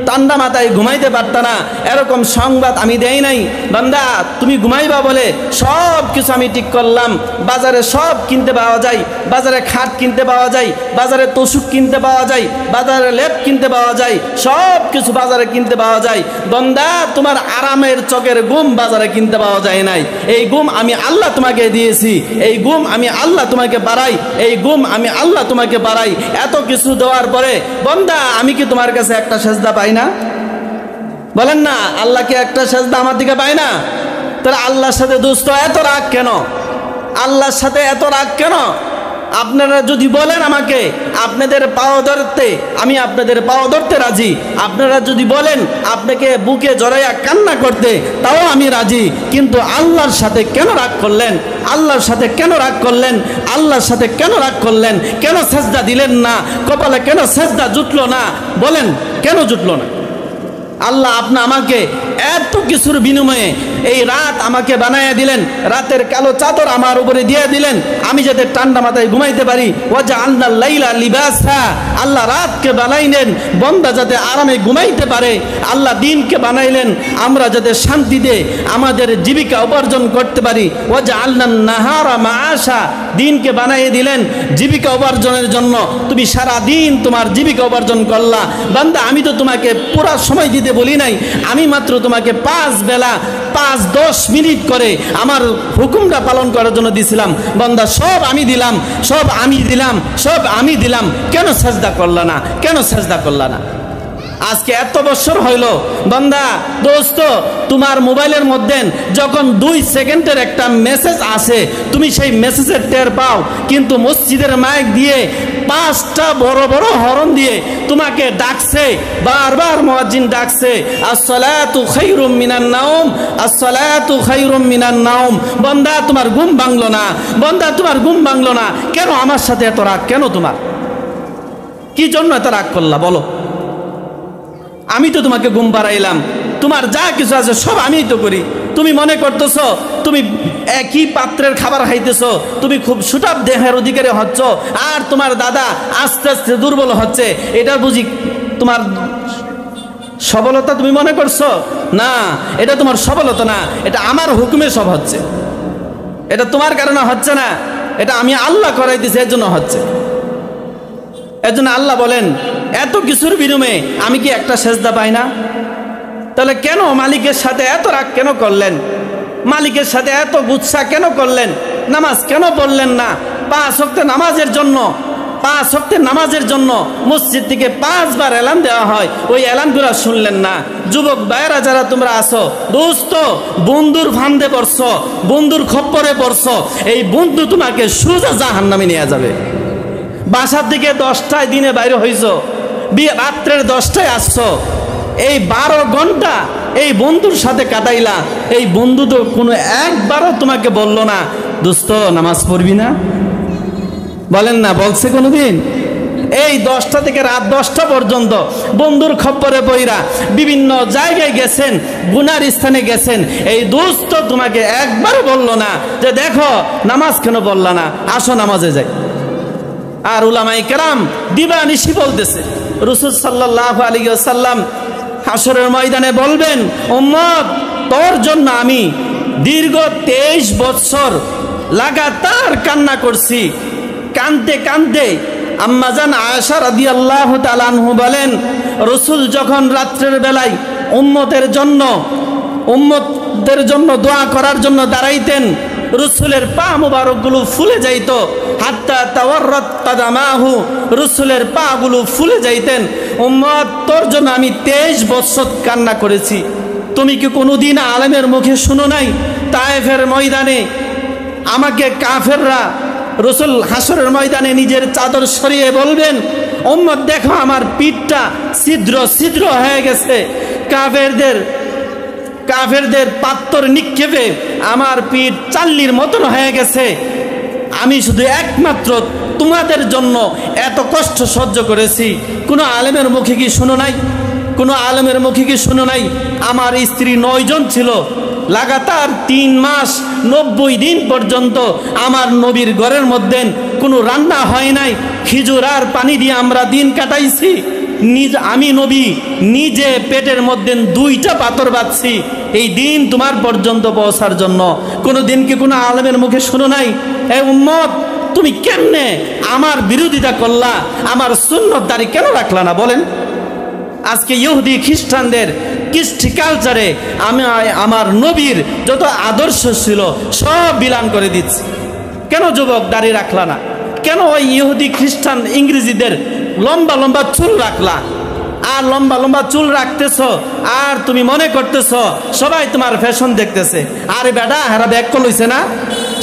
ঠান্ডা মাথায় ঘুমাইতে পারতা না, এরকম সংবাদ আমি দেই নাই। বান্দা তুমি ঘুমাইবা বলে সব কিছু আমি ঠিক করলাম। বাজারে সব কিনতে পাওয়া যায়, বাজারে খাট কিনতে পাওয়া যায়, বাজারে তোষক কিনতে পাওয়া যায়, বাজারে লেপ কিনতে পাওয়া যায়, সব কিছু বাজারে কিনতে পাওয়া যায়। বান্দা তোমার আরামের চোখের ঘুম বাজারে কিনতে পাওয়া যায় নাই, এই ঘুম আমি আল্লাহ তোমাকে দিয়েছি, এই ঘুম আমি আল্লাহ তোমাকে বাড়াই, এই ঘুম আমি আল্লাহ তোমাকে বাড়াই। এত কিছু দেওয়ার পরে বান্দা আমি কি তোমার কাছে একটা সেজদা পাই না? বলেন না, আল্লাহকে একটা সেজদা আমার দিকে পায় না? তাহলে আল্লাহর সাথে দোস্ত এত রাগ কেন? আল্লাহর সাথে এত রাগ কেন? আপনারা যদি বলেন আমাকে আপনাদের পাও ধরতে, আমি আপনাদের পাও ধরতে রাজি। আপনারা যদি বলেন আপনাকে বুকে জড়াইয়া কান্না করতে, তাও আমি রাজি। কিন্তু আল্লাহর সাথে কেন রাগ করলেন? আল্লাহর সাথে কেন রাগ করলেন? আল্লাহর সাথে কেন রাগ করলেন? কেন সেজদা দিলেন না? কপালে কেন সেজদা জুটলো না? বলেন কেন জুটলো না? আল্লাহ আমাকে এত কিছুর বিনিময়ে এই রাত আমাকে বানাইয়া দিলেন, রাতের কালো চাদর আমার উপরে দিয়ে দিলেন, আমি যাতে ঠান্ডা মাথায় ঘুমাইতে পারি। ওয়াজআলনা লাইলা লিবাসা, আল্লাহ রাতকে বানাইলেন বান্দা যাতে আরামে ঘুমাইতে পারে। আল্লাহ দিনকে বানাইলেন আমরা যাতে শান্তিতে আমাদের জীবিকা উপার্জন করতে পারি। ওয়াজআলনা নাহারা মাআশা, দিনকে বানাইয়ে দিলেন জীবিকা উপার্জনের জন্য। তুমি সারা দিন তোমার জীবিকা উপার্জন করলা। বান্দা আমি তো তোমাকে পুরো সময় দিতে বলি নাই, আমি মাত্র তোমাকে 5 বেলা 5-10 মিনিট করে আমার হুকুমটা পালন করার জন্য দিয়েছিলাম। বান্দা সব আমি দিলাম, সব আমি দিলাম, সব আমি দিলাম, কেন সেজদা করলা না? কেন সেজদা করলা না? আজকে এত বছর হইল বান্দা দোস্ত, তোমার মোবাইলের মধ্যে যখন 2 সেকেন্ডের একটা মেসেজ আসে, তুমি সেই মেসেজের টের পাও, কিন্তু মসজিদের মাইক দিয়ে 5টা বড় বড় হরন দিয়ে তোমাকে ডাকছে, বারবার মুয়াজ্জিন ডাকছে, আসসালাতু খায়রুম মিনান নাওম, আসসালাতু খায়রুম মিনান নাওম। বান্দা তোমার ঘুম ভাঙলো না, বান্দা তোমার ঘুম ভাঙলো না, কেন আমার সাথে এত রাগ? কেন তোমার কি জন্য এত রাগ করলা বলো? আমি তো তোমাকে ঘুম পাড়াইলাম, তোমার যা কিছু আছে সব আমিই তো করি। তুমি মনে করতেছো তুমি একই পাত্রের খাবার খাইতেছো, তুমি খুব সুঠাম দেহের অধিকারী হচ্ছ, আর তোমার দাদা আস্তে আস্তে দুর্বল হচ্ছে। এটা বুঝি তোমার সবলতা তুমি মনে করছো? না, এটা তোমার সবলতা না, এটা আমার হুকুমে সব হচ্ছে। এটা তোমার কারণে হচ্ছে না, এটা আমি আল্লাহ করাই দিছি, এর জন্য হচ্ছে। এর জন্য আল্লাহ বলেন, এত কিছুর বিনিময়ে আমি কি একটা সেজদা পাই না? তাহলে কেন মালিকের সাথে এত রাগ কেন করলেন? মালিকের সাথে এত গুচ্ছা কেন করলেন? নামাজ কেন পড়লেন না? 5 ওয়াক্ত নামাজের জন্য, 5 ওয়াক্তের নামাজের জন্য মসজিদ থেকে 5 বার এলান দেওয়া হয়, ওই এলানগুলো শুনলেন না? যুবক ভাইয়েরা যারা তোমরা আসো, দোস্ত, বন্ধুর ফান্দে পড়ছো, বন্ধুর খপ্পরে পড়ছো, এই বন্ধু তোমাকে সোজা জাহান্নামে নিয়ে যাবে। বাসার দিকে 10টায় দিনে বাইরে হইছো, রাত্রের 10টায় আসছো, এই 12 ঘন্টা এই বন্ধুর সাথে কাটাইলা, এই বন্ধু তো কোনো একবারও তোমাকে বললো না দোস্ত নামাজ পড়বি না? বলেন না, বলছে কোনোদিন? এই 10টা থেকে রাত 10টা পর্যন্ত বন্ধুর খপ্পরে পইরা বিভিন্ন জায়গায় গেছেন, গুনার স্থানে গেছেন, এই দোস্ত তোমাকে একবারও বললো না যে দেখো নামাজ কেন বললা না, আসো নামাজে যাই। আর উলামায়ে কেরাম দিবানিশি বলতেছে, রাসূল সাল্লাল্লাহু আলাইহি ওয়াসাল্লাম হাসরের ময়দানে বলবেন, উম্মত তোর জন্য আমি দীর্ঘ 23 বছর লাগাতার কান্না করছি। কাঁদতে কাঁদতে আম্মাজান আয়েশা রাদিয়াল্লাহু তাআলা আনহু বলেন, রাসূল যখন রাত্রের বেলায় উম্মতের জন্য দোয়া করার জন্য দাঁড়াইতেন, রাসূলের পা মুবারকগুলো ফুলে যাইত, হাত্তা তাওয়াররাত কাদামাহু, রাসূলের পা গুলো ফুলে যাইতেন। উম্মত তোর জন্য আমি 23 বছর কান্না করেছি। তুমি কি কোনোদিন আলেমের মুখে শুনো নাই তায়েফের ময়দানে আমাকে কাফেররা, রাসূল হাসরের ময়দানে নিজের চাদর সরিয়ে বলবেন, উম্মত দেখো আমার পিঠটা ছিদ্র ছিদ্র হয়ে গেছে, কাফেরদের পাত্তর নিক্ষেপে আমার পিঠ চাল্লির মতন হয়ে গেছে। আমি শুধু একমাত্র তোমাদের জন্য এত কষ্ট সহ্য করেছি। কোনো আলেমের মুখে কি শুনো নাই? কোনো আলেমের মুখে কি শুনো নাই? আমার স্ত্রী 9 জন ছিল, লাগাতার 3 মাস 90 দিন পর্যন্ত আমার নবীর ঘরের মধ্যে কোনো রান্না হয় নাই, খেজুর আর পানি দিয়ে আমরা দিন কাটাইছি। আমি নবী নিজে পেটের মধ্যে 2টা পাথর বাঁধছি এই দিন তোমার পর্যন্ত পৌঁছার জন্য। কোনো দিন কি কোনো আলেমের মুখে শুনো নাই? এ উম্মত, তুমি কেমনে আমার বিরোধিতা করলা? আমার সুন্নতদারি কেন রাখলা না বলেন? আজকে ইহুদি খ্রিস্টানদের কৃষ্টি কালচারে আমি আমার নবীর যত আদর্শ ছিল সব বিলান করে দিচ্ছি। কেন যুবক দাড়ি রাখলা না? কেন ওই ইহুদি খ্রিস্টান ইংরেজিদের লম্বা লম্বা চুল রাখলা? আর লম্বা লম্বা চুল রাখতেছ, আর তুমি মনে করতেছ সবাই তোমার ফ্যাশন দেখতেছে। আরে বেটা, হারা ব্যাগ লইছে না,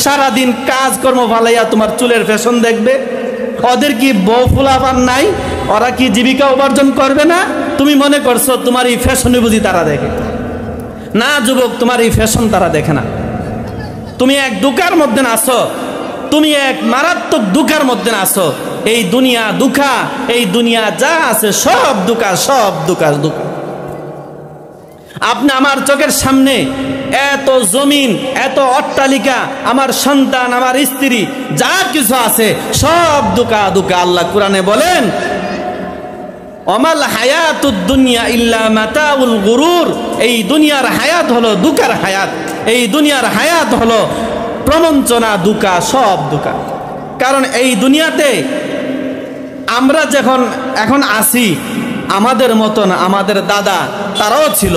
সারাদিন কাজকর্ম ফালাইয়া তোমার চুলের ফ্যাশন দেখবে। ওদের কি বউ ফুলাফান নাই? ওরা কি জীবিকা উপার্জন করবে না? তুমি মনে করছো তোমার এই ফ্যাশনে বুঝি তারা দেখে? না যুবক, তোমার এই ফ্যাশন তারা দেখে না। তুমি এক দুঃখার মধ্যে আসো, তুমি এক মারাত্মক দুঃখার মধ্যে আসো। এই দুনিয়া দুঃখা, এই দুনিয়া যা আছে সব দুঃখা, সব দুঃখা দুঃখ। আপনি আমার চোখের সামনে এত জমিন, এত অট্টালিকা, আমার সন্তান, আমার স্ত্রী, যা কিছু আছে সব দুঃখা দুঃখা। আল্লাহ কোরআনে বলেন, অমাল হায়াতুদ দুনিয়া ইল্লা মাতাউল গুরুর। এই দুনিয়ার হায়াত হলো দুঃখার হায়াত, এই দুনিয়ার হায়াত হলো প্রবঞ্চনা, দুঃখা, সব দুঃখা। কারণ এই দুনিয়াতে আমরা যখন এখন আসি, আমাদের মতন আমাদের দাদা তারাও ছিল।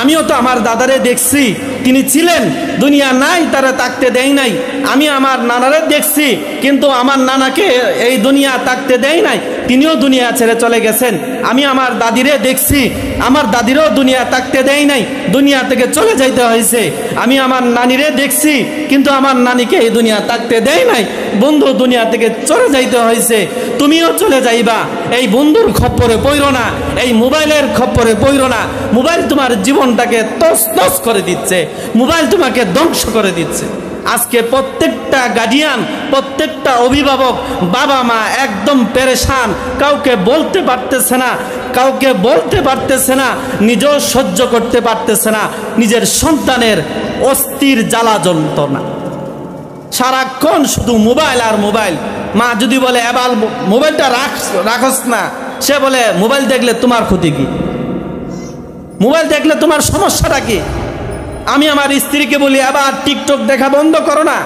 আমিও তো আমার দাদারে দেখছি, তিনি ছিলেন, দুনিয়া নাই তারা তাকতে দেয় নাই। আমি আমার নানারে দেখছি, কিন্তু আমার নানাকে এই দুনিয়া তাকতে দেয় নাই। তিনিও দুনিয়া ছেড়ে চলে গেছেন। আমি আমার দাদিরে দেখছি, আমার দাদিরও দুনিয়া থাকতে দেয় নাই, দুনিয়া থেকে চলে যাইতে হয়েছে। আমি আমার নানিরে দেখছি, কিন্তু আমার নানিকে এই দুনিয়া থাকতে দেয় নাই, বন্ধু দুনিয়া থেকে চলে যাইতে হয়েছে। তুমিও চলে যাইবা, এই বন্ধুর খপ্পরে পড়ো না, এই মোবাইলের খপ্পরে পড়ো না। মোবাইল তোমার জীবনটাকে তছনছ করে দিচ্ছে, মোবাইল তোমাকে ধ্বংস করে দিচ্ছে। আজকে প্রত্যেকটা গার্ডিয়ান, প্রত্যেকটা অভিভাবক, বাবা মা একদম পেরেশান, কাউকে বলতে পারতেছে না, কাউকে বলতে পারতেছে না, নিজেও সহ্য করতে পারতেছে না নিজের সন্তানের অস্থির জ্বালা যন্ত্রণা। সারাক্ষণ শুধু মোবাইল আর মোবাইল। মা যদি বলে এবার মোবাইলটা রাখস না, সে বলে মোবাইল দেখলে তোমার ক্ষতি কি, মোবাইল দেখলে তোমার সমস্যাটা কি। আমি আমার স্ত্রীকে বলি আবার টিকটক দেখা বন্ধ করো না,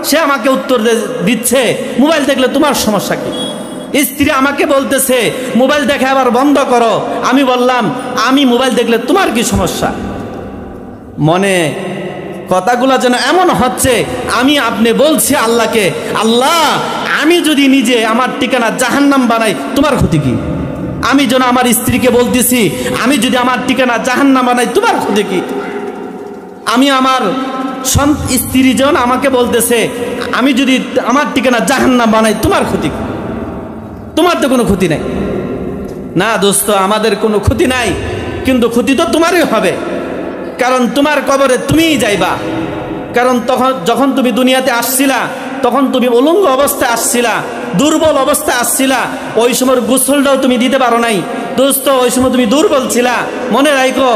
সে আমাকে উত্তর দিচ্ছে মোবাইল দেখলে তোমার সমস্যা কি। স্ত্রী আমাকে বলতেছে মোবাইল দেখা আবার বন্ধ করো, আমি বললাম আমি মোবাইল দেখলে তোমার কি সমস্যা। মনে কথাগুলো যেন এমন হচ্ছে আমি আপনি বলছি আল্লাহকে, আল্লাহ আমি যদি নিজে আমার ঠিকানা জাহান্নাম বানাই তোমার ক্ষতি কি। আমি যেন আমার স্ত্রীকে বলতেছি আমি যদি আমার ঠিকানা জাহান্নাম বানাই তোমার ক্ষতি কি। আমি আমার স্ত্রী যেন আমাকে বলতেছে আমি যদি আমার ঠিকানা জাহান্নাম বানাই তোমার ক্ষতি কি। তোমার তো কোনো ক্ষতি নাই। না দোস্ত, আমাদের কোনো ক্ষতি নাই, কিন্তু ক্ষতি তো তোমারই হবে, কারণ তোমার কবরে তুমিই যাইবা। কারণ যখন তুমি দুনিয়াতে আসছিলা তখন তুমি উলঙ্গ অবস্থায় আসছিলা, দুর্বল অবস্থায় আসছিলা, ওই সময় গোসলটাও তুমি দিতে পারো নাই দোস্ত, ওই সময় তুমি দুর্বল ছিলা। মনে রাখো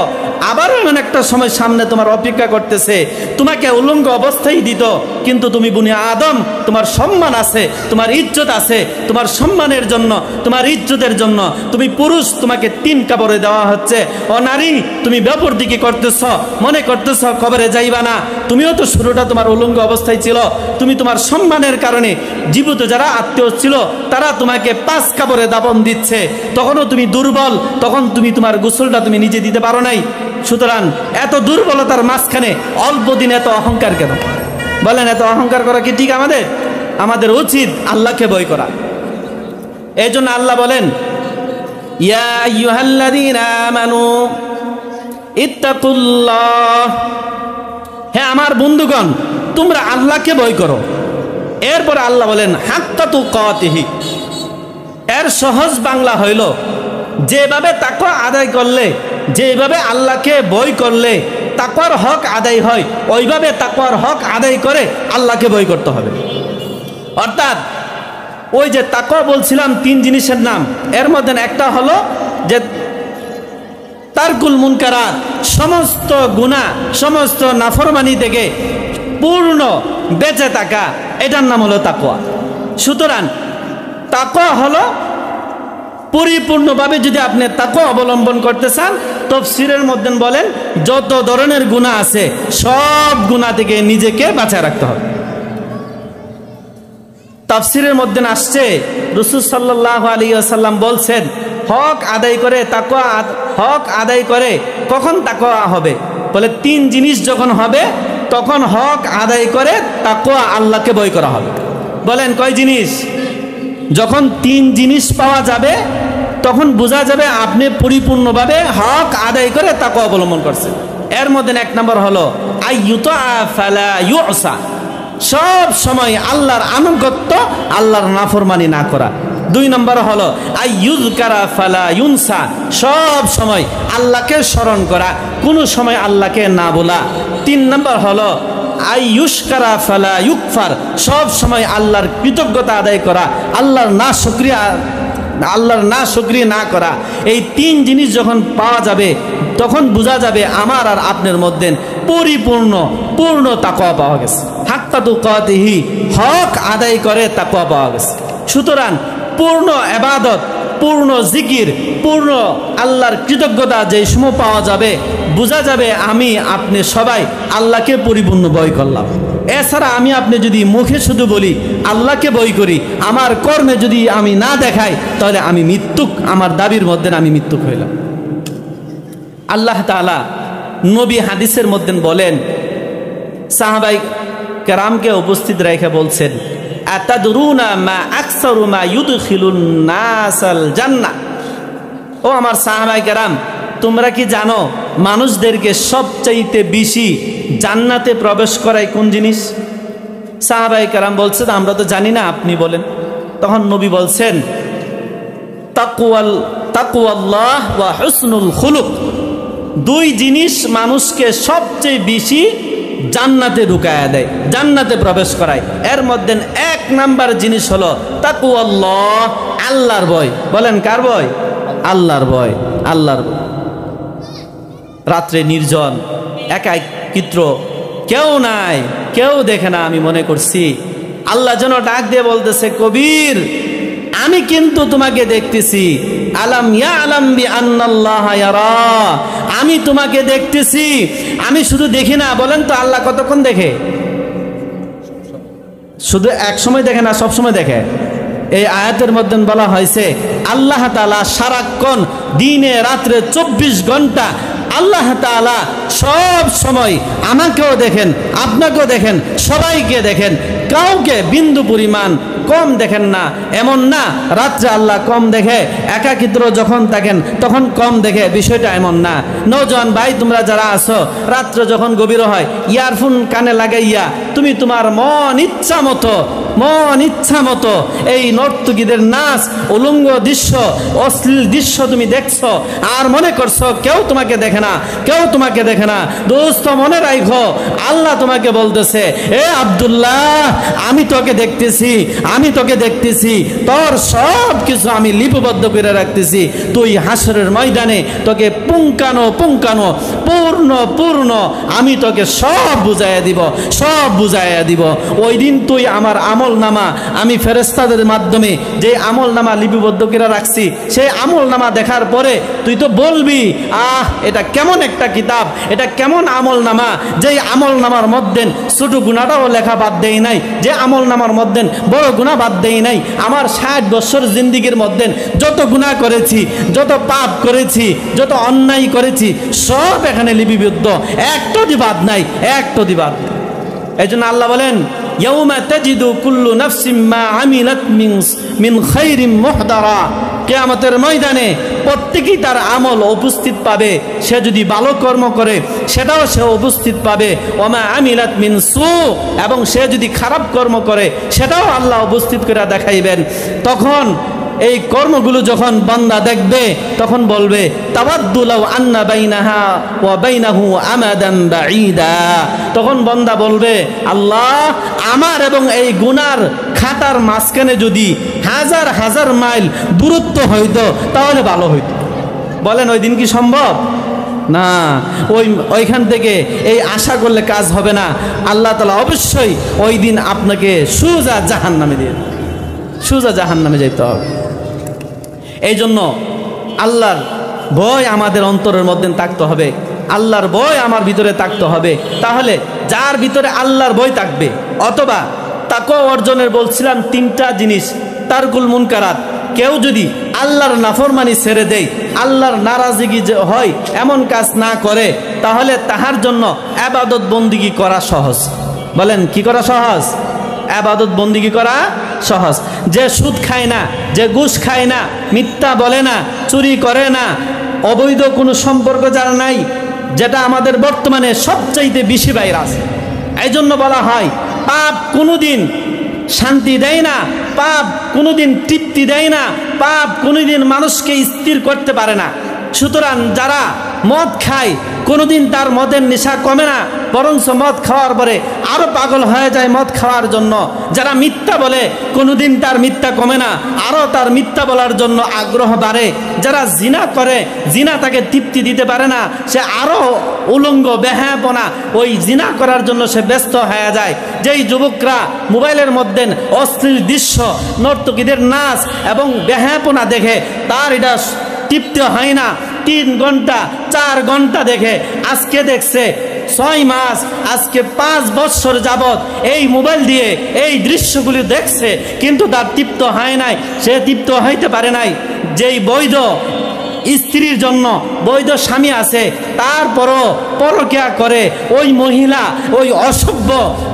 আবারও এমন একটা সময় সামনে তোমার অপেক্ষা করতেছে, তোমাকে উলঙ্গ অবস্থায় দিত, কিন্তু তুমি বুনি আদম, তোমার সম্মান আছে, তোমার ইজ্জত আছে, তোমার সম্মানের জন্য, তোমার ইজ্জতের জন্য তুমি পুরুষ, তোমাকে 3 কাপড়ে দেওয়া হচ্ছে। ও নারী, তুমি ব্যাপার দিকে করতেছ, মনে করতেছ কবরে যাইবা না, তুমিও তো শুরুটা তোমার উলঙ্গ অবস্থায় ছিল। তুমি তোমার সম্মানের কারণে জীবিত যারা আত্মীয় ছিল তারা তোমাকে 5 কাপড়ে দাপন দিচ্ছে, তখনও তুমি দুর্বল, তখন তুমি তোমার গোসলটা তুমি নিজে দিতে পারো নাই। সুতরাং এত দুর্বলতার মাঝখানে অল্প দিন এত অহংকার কেন? বলেন, এত অহংকার করা কি ঠিক? আমাদের উচিত আল্লাহকে ভয় করা। এই জন্য আল্লাহ বলেন ইয়া আইয়ুহাল্লাযীনা আমানু ইত্তাকুল্লাহ, হে আমার বন্ধুগণ তোমরা আল্লাহকে ভয় করো। এরপরে আল্লাহ বলেন হাক্কা তুকাতিহি, এর সহজ বাংলা হইল যেভাবে তাকওয়া আদায় করলে, যেভাবে আল্লাহকে ভয় করলে তাকওয়ার হক আদায় হয়, ওইভাবে তাকওয়ার হক আদায় করে আল্লাহকে ভয় করতে হবে। অর্থাৎ ওই যে তাকওয়া বলছিলাম 3 জিনিসের নাম, এর মধ্যে একটা হলো যে তারকুল মুনকারাত, সমস্ত গুনাহ, সমস্ত নাফরমানি থেকে পূর্ণ বেঁচে থাকা, এটার নাম হলো তাকওয়া। সুতরাং তাকওয়া হলো পরিপূর্ণভাবে যদি আপনি তাকওয়া অবলম্বন করতে চান, তাফসীরের মধ্যে বলেন যত ধরনের গুনাহ আছে সব গুনাহ থেকে নিজেকে বাঁচায় রাখতে হবে। তাফসীরের মধ্যে আসছে রাসূল সাল্লাল্লাহু আলাইহি ওয়াসাল্লাম বলছেন হক আদায় করে তাকওয়া, হক আদায় করে কখন তাকওয়া হবে? বলে 3 জিনিস যখন হবে তখন হক আদায় করে তাকওয়া, আল্লাহকে ভয় করা হবে। বলেন কয় জিনিস? যখন 3 জিনিস পাওয়া যাবে তখন বোঝা যাবে আপনি পরিপূর্ণভাবে হক আদায় করে তাকওয়া অবলম্বন করছেন। এর মধ্যে 1 নম্বর হলো আইয়ুতা ফালা ইউসা, সব সময় আল্লাহর আনুগত্য, আল্লাহর নাফরমানি না করা। 2 নম্বর হলো আইয়ুযকারা ফালা ইউনসা, সব সময় আল্লাহকে স্মরণ করা, কোনো সময় আল্লাহকে না বলা। 3 নম্বর হলো আইয়ুশকারা ফালা ইউকফার, সব সময় আল্লাহর কৃতজ্ঞতা আদায় করা, আল্লাহর না শুকরিয়া না করা। এই 3 জিনিস যখন পাওয়া যাবে তখন বোঝা যাবে আমার আর আপনার মধ্যে পূর্ণ তাকওয়া পাওয়া গেছে। হাক্কা তুকাতিহি, হক আদায় করে তাকওয়া পাওয়া গেছে। সুতরাং পূর্ণ ইবাদত, পূর্ণ জিকির, পূর্ণ আল্লাহর কৃতজ্ঞতা যে সময় পাওয়া যাবে, বোঝা যাবে আমি আপনি সবাই আল্লাহকে পরিপূর্ণ ভয় করলাম। এছাড়া আমি আপনি যদি মুখে শুধু বলি আল্লাহকে ভয় করি, আমার কর্মে যদি আমি না দেখাই, তাহলে আমি মিথ্যুক, আমার দাবির মধ্যে আমি মিথ্যুক হইলাম। আল্লাহ তাআলা নবী হাদিসের মধ্যে বলেন, সাহাবাই কেরামকে উপস্থিত রেখে বলছেন আতাদরুনা মা আকসারু মা ইউদখিলুন নাসাল জান্নাহ। ও আমার সাহাবায়ে কেরাম, তোমরা কি জানো মানুষদেরকে সবচাইতে বেশি জান্নাতে প্রবেশ করায় কোন জিনিস? সাহাবায়ে কেরাম বলছেন আমরা তো জানি না, আপনি বলেন। তখন নবী বলছেন তাকওয়াল্লাহ ওয়া হুসনুল খুলুক। দুই জিনিস মানুষকে সবচেয়ে বেশি জান্নাতে ঢুকায়া দেয়, জান্নাতে প্রবেশ করায়। এর মধ্যে এক নাম্বার জিনিস হলো তাকওয়াল্লাহ, আল্লাহর ভয়। বলেন কার ভয়? আল্লাহর ভয়, আল্লাহর ভয়। রাত্রে নির্জন, একাকিত্ব, কেউ নাই, কেউ দেখে না, আমি মনে করছি আল্লাহ যেন ডাক দিয়ে বলতেছে, কবির আমি কিন্তু তোমাকে দেখতেছি। আলাম ইয়ালাম বিআন্নাল্লাহা ইয়ারা, আমি তোমাকে দেখতেছি, আমি শুধু দেখি না। বলেন তো আল্লাহ কতক্ষণ দেখে? শুধু এক সময় দেখে না, সব সময় দেখে। এই আয়াতের মধ্যে বলা হয়েছে আল্লাহ তাআলা সারাক্ষণ দিনে রাত্রে 24 ঘন্টা আল্লাহ তাআলা সব সময় আমাকেও দেখেন, আপনাকেও দেখেন, সবাইকে দেখেন, কাউকে বিন্দু পরিমাণ কম দেখেন না। এমন না রাত্রে আল্লাহ কম দেখে, একাকিত্ব যখন থাকেন তখন কম দেখে, বিষয়টা এমন না। নওজোয়ান ভাই তোমরা যারা আছো, রাত্রে যখন গভীর হয় ইয়ারফোন কানে লাগাইয়া তুমি তোমার মন ইচ্ছা মতো এই নর্তকীদের নাচ, উলঙ্গ দৃশ্য, অশ্লীল দৃশ্য তুমি দেখছো, আর মনে করছো কেউ তোমাকে দেখে না, কেউ তোমাকে দেখে না। দোস্ত মনে রাখো, আল্লাহ তোমাকে বলতেছে, এ আব্দুল্লাহ আমি তোকে দেখতেছি, আমি তোকে দেখতেছি, তোর সব কিছু আমি লিপিবদ্ধ করে রাখতেছি। তুই হাসরের ময়দানে তোকে পুঙ্খানো পূর্ণ আমি তোকে সব বুঝাইয়া দিব, সব বুঝাইয়া দিব। ওই দিন তুই আমার আমল নামা, আমি ফেরেশতাদের মাধ্যমে যে আমল নামা লিপিবদ্ধ করে রাখছি, সেই আমল নামা দেখার পরে তুই তো বলবি, আহ এটা কেমন একটা কিতাব, এটা কেমন আমল নামা, যে আমল নামার মধ্যে ছোট গুনাহটাও লেখা বাদ দেই নাই, যে আমল নামার মধ্যে বড় গুনাহ বাদ দেই নাই। আমার 60 বছর জিন্দেগির মধ্যে যত গুনাহ করেছি, যত পাপ করেছি, যত অন্যায় করেছি, সব এখানে লিপিবদ্ধ, একটা বাদ নাই, একটা বাদ। এই জন্য আল্লাহ বলেন ইয়াউমা তাজিদু কুল্লু নাফসিম মা আমিলাত মিন খাইরিন মুহদারা। কিয়ামতের ময়দানে প্রত্যেকেই তার আমল উপস্থিত পাবে। সে যদি ভালো কর্ম করে সেটাও সে উপস্থিত পাবে, ওমা আমিলাত মিন সু, এবং সে যদি খারাপ কর্ম করে সেটাও আল্লাহ উপস্থিত করে দেখাইবেন। তখন এই কর্মগুলো যখন বান্দা দেখবে তখন বলবে তাওয়াদ্দু লাউ আন্না বাইনাহা ওয়া বাইনাহু আমাদান বাঈদা। তখন বান্দা বলবে, আল্লাহ আমার এবং এই গুনার খাতার মাঝখানে যদি হাজার হাজার মাইল দূরত্ব হইতো তাহলে ভালো হইতো। বলেন ওই দিন কি সম্ভব? না, ওইখান থেকে এই আশা করলে কাজ হবে না। আল্লাহ তাআলা অবশ্যই ওই দিন আপনাকে সোজা জাহান্নামে দিয়ে, সোজা জাহান্নামে যেতে হবে। এই জন্য আল্লাহর ভয় আমাদের অন্তরের মধ্যে থাকতে হবে, আল্লাহর ভয় আমার ভিতরে থাকতে হবে। তাহলে যার ভিতরে আল্লাহর ভয় থাকবে, অথবা তাকওয়া অর্জনের বলছিলাম 3টা জিনিস, তারকুল মুনকারাত। কেউ যদি আল্লাহর নাফরমানি ছেড়ে দেয়, আল্লাহর নারাজগি যে হয় এমন কাজ না করে, তাহলে তাহার জন্য ইবাদত বন্দেগী করা সহজ। বলেন কি করা সহজ? ইবাদত বন্দেগী করা সহজ। যে সুদ খায় না, যে ঘুষ খায় না, মিথ্যা বলে না, চুরি করে না, অবৈধ কোনো সম্পর্ক যার নাই, যেটা আমাদের বর্তমানে সবচাইতে বেশি ভাইরাস। এই জন্য বলা হয় পাপ কোনোদিন শান্তি দেয় না, পাপ কোনোদিন তৃপ্তি দেয় না, পাপ কোনোদিন মানুষকে স্থির করতে পারে না। সুতরাং যারা মদ খায় কোনোদিন তার মদের নেশা কমে না, বরঞ্চ মদ খাওয়ার পরে আরো পাগল হয়ে যায় মদ খাওয়ার জন্য। যারা মিথ্যা বলে কোনোদিন তার মিথ্যা কমে না, আরো তার মিথ্যা বলার জন্য আগ্রহ বাড়ে। যারা জিনা করে, জিনা তাকে তৃপ্তি দিতে পারে না, সে আরো উলঙ্গ বেহায়াপনা ওই জিনা করার জন্য সে ব্যস্ত হয়ে যায়। যেই যুবকরা মোবাইলের মধ্যে অশ্লীল দৃশ্য, নর্তকীদের নাচ এবং বেহায়াপনা দেখে, তার এটা তৃপ্তি হয় না। 3 ঘন্টা 4 ঘন্টা দেখে, আজকে দেখছে 6 মাস, আজকে 5 বছর যাবত এই মোবাইল দিয়ে এই দৃশ্যগুলি দেখছে, কিন্তু তার তৃপ্ত হয় নাই, সে তৃপ্ত হইতে পারে নাই। যেই বৈধ স্ত্রীর জন্য বৈধ স্বামী আছে, তারপরও পরকিয়া করে ওই মহিলা, ওই অসভ্য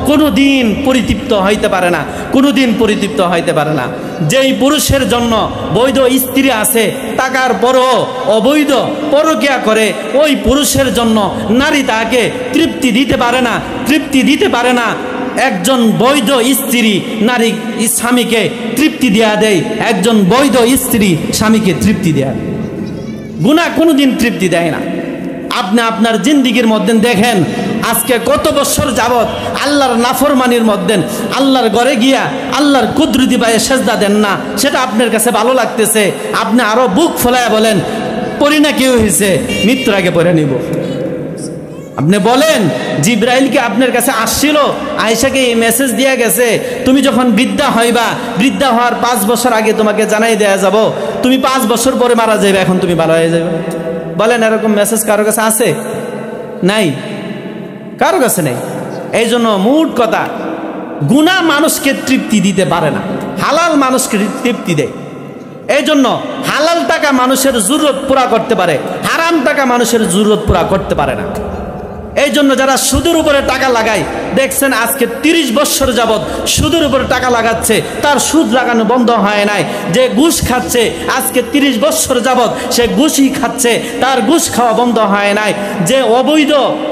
কোনোদিন পরিতৃপ্ত হইতে পারে না, কোনোদিন পরিতৃপ্ত হইতে পারে না। যেই পুরুষের জন্য বৈধ স্ত্রী আছে থাকার পরও অবৈধ পরকিয়া করে ওই পুরুষের জন্য নারী তাকে তৃপ্তি দিতে পারে না, তৃপ্তি দিতে পারে না। একজন বৈধ স্ত্রী নারী স্বামীকে তৃপ্তি দেয়া দেয়, একজন বৈধ স্ত্রী স্বামীকে তৃপ্তি দেয়া, গুনাহ কোনোদিন তৃপ্তি দেয় না। আপনি আপনার জিন্দিগির মধ্যে দেখেন আজকে কত বছর যাবত আল্লাহর নাফরমানির মধ্যে আল্লাহর ঘরে গিয়া আল্লাহর কুদরতি পায়ে সেজদা দেন না, সেটা আপনার কাছে ভালো লাগতেছে। আপনি আরো বুক ফোলায় বলেন পড়ি না, কেউ হয়েছে মৃত্যুর আগে পড়ে নিব। আপনি বলেন জিব্রাইলকে আপনার কাছে আসছিল, আয়েশাকে এই মেসেজ দিয়ে গেছে, তুমি যখন বৃদ্ধা হইবা, বৃদ্ধা হওয়ার 5 বছর আগে তোমাকে জানাই দেয়া যাব, তুমি 5 বছর পরে মারা যাবে, এখন তুমি ভালো হয়ে যাবে। বলেন এরকম মেসেজ কারো কাছে আছে? নাই, কারো কাছে নেই। এই জন্য মোট কথা, গুনাহ মানুষকে তৃপ্তি দিতে পারে না, হালাল মানুষকে তৃপ্তি দেয়। এই জন্য হালাল টাকা মানুষের জরুরত পুরা করতে পারে, হারাম টাকা মানুষের জরুরত পুরা করতে পারে না। এই জন্য যারা সুদের উপরে টাকা লাগায়, দেখছেন আজকে 30 বছর যাবৎ সুদের উপরে টাকা লাগাচ্ছে, তার সুদ লাগানো বন্ধ হয় নাই। যে ঘুষ খাচ্ছে আজকে 30 বছর যাবৎ সে ঘুষই খাচ্ছে, তার ঘুষ খাওয়া বন্ধ হয় নাই। যে অবৈধ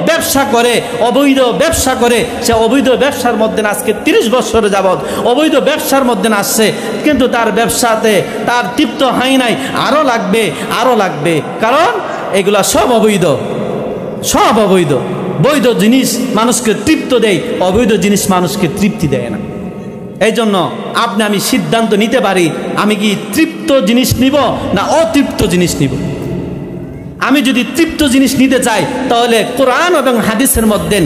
ব্যবসা করে, অবৈধ ব্যবসা করে, সে অবৈধ ব্যবসার মধ্যে আজকে 30 বছর যাবৎ অবৈধ ব্যবসার মধ্যে আসছে, কিন্তু তার ব্যবসাতে তার তৃপ্ত হয় নাই, আরো লাগবে, আরো লাগবে। কারণ এগুলা সব অবৈধ, সব অবৈধ। বৈধ জিনিস মানুষকে তৃপ্ত দেয়, অবৈধ জিনিস মানুষকে তৃপ্তি দেয় না। এই জন্য আপনি আমি সিদ্ধান্ত নিতে পারি, আমি কি তৃপ্ত জিনিস নিব না অতৃপ্ত জিনিস নিব। আমি যদি তৃপ্ত জিনিস নিতে চাই তাহলে কোরআন এবং হাদিসের মধ্যে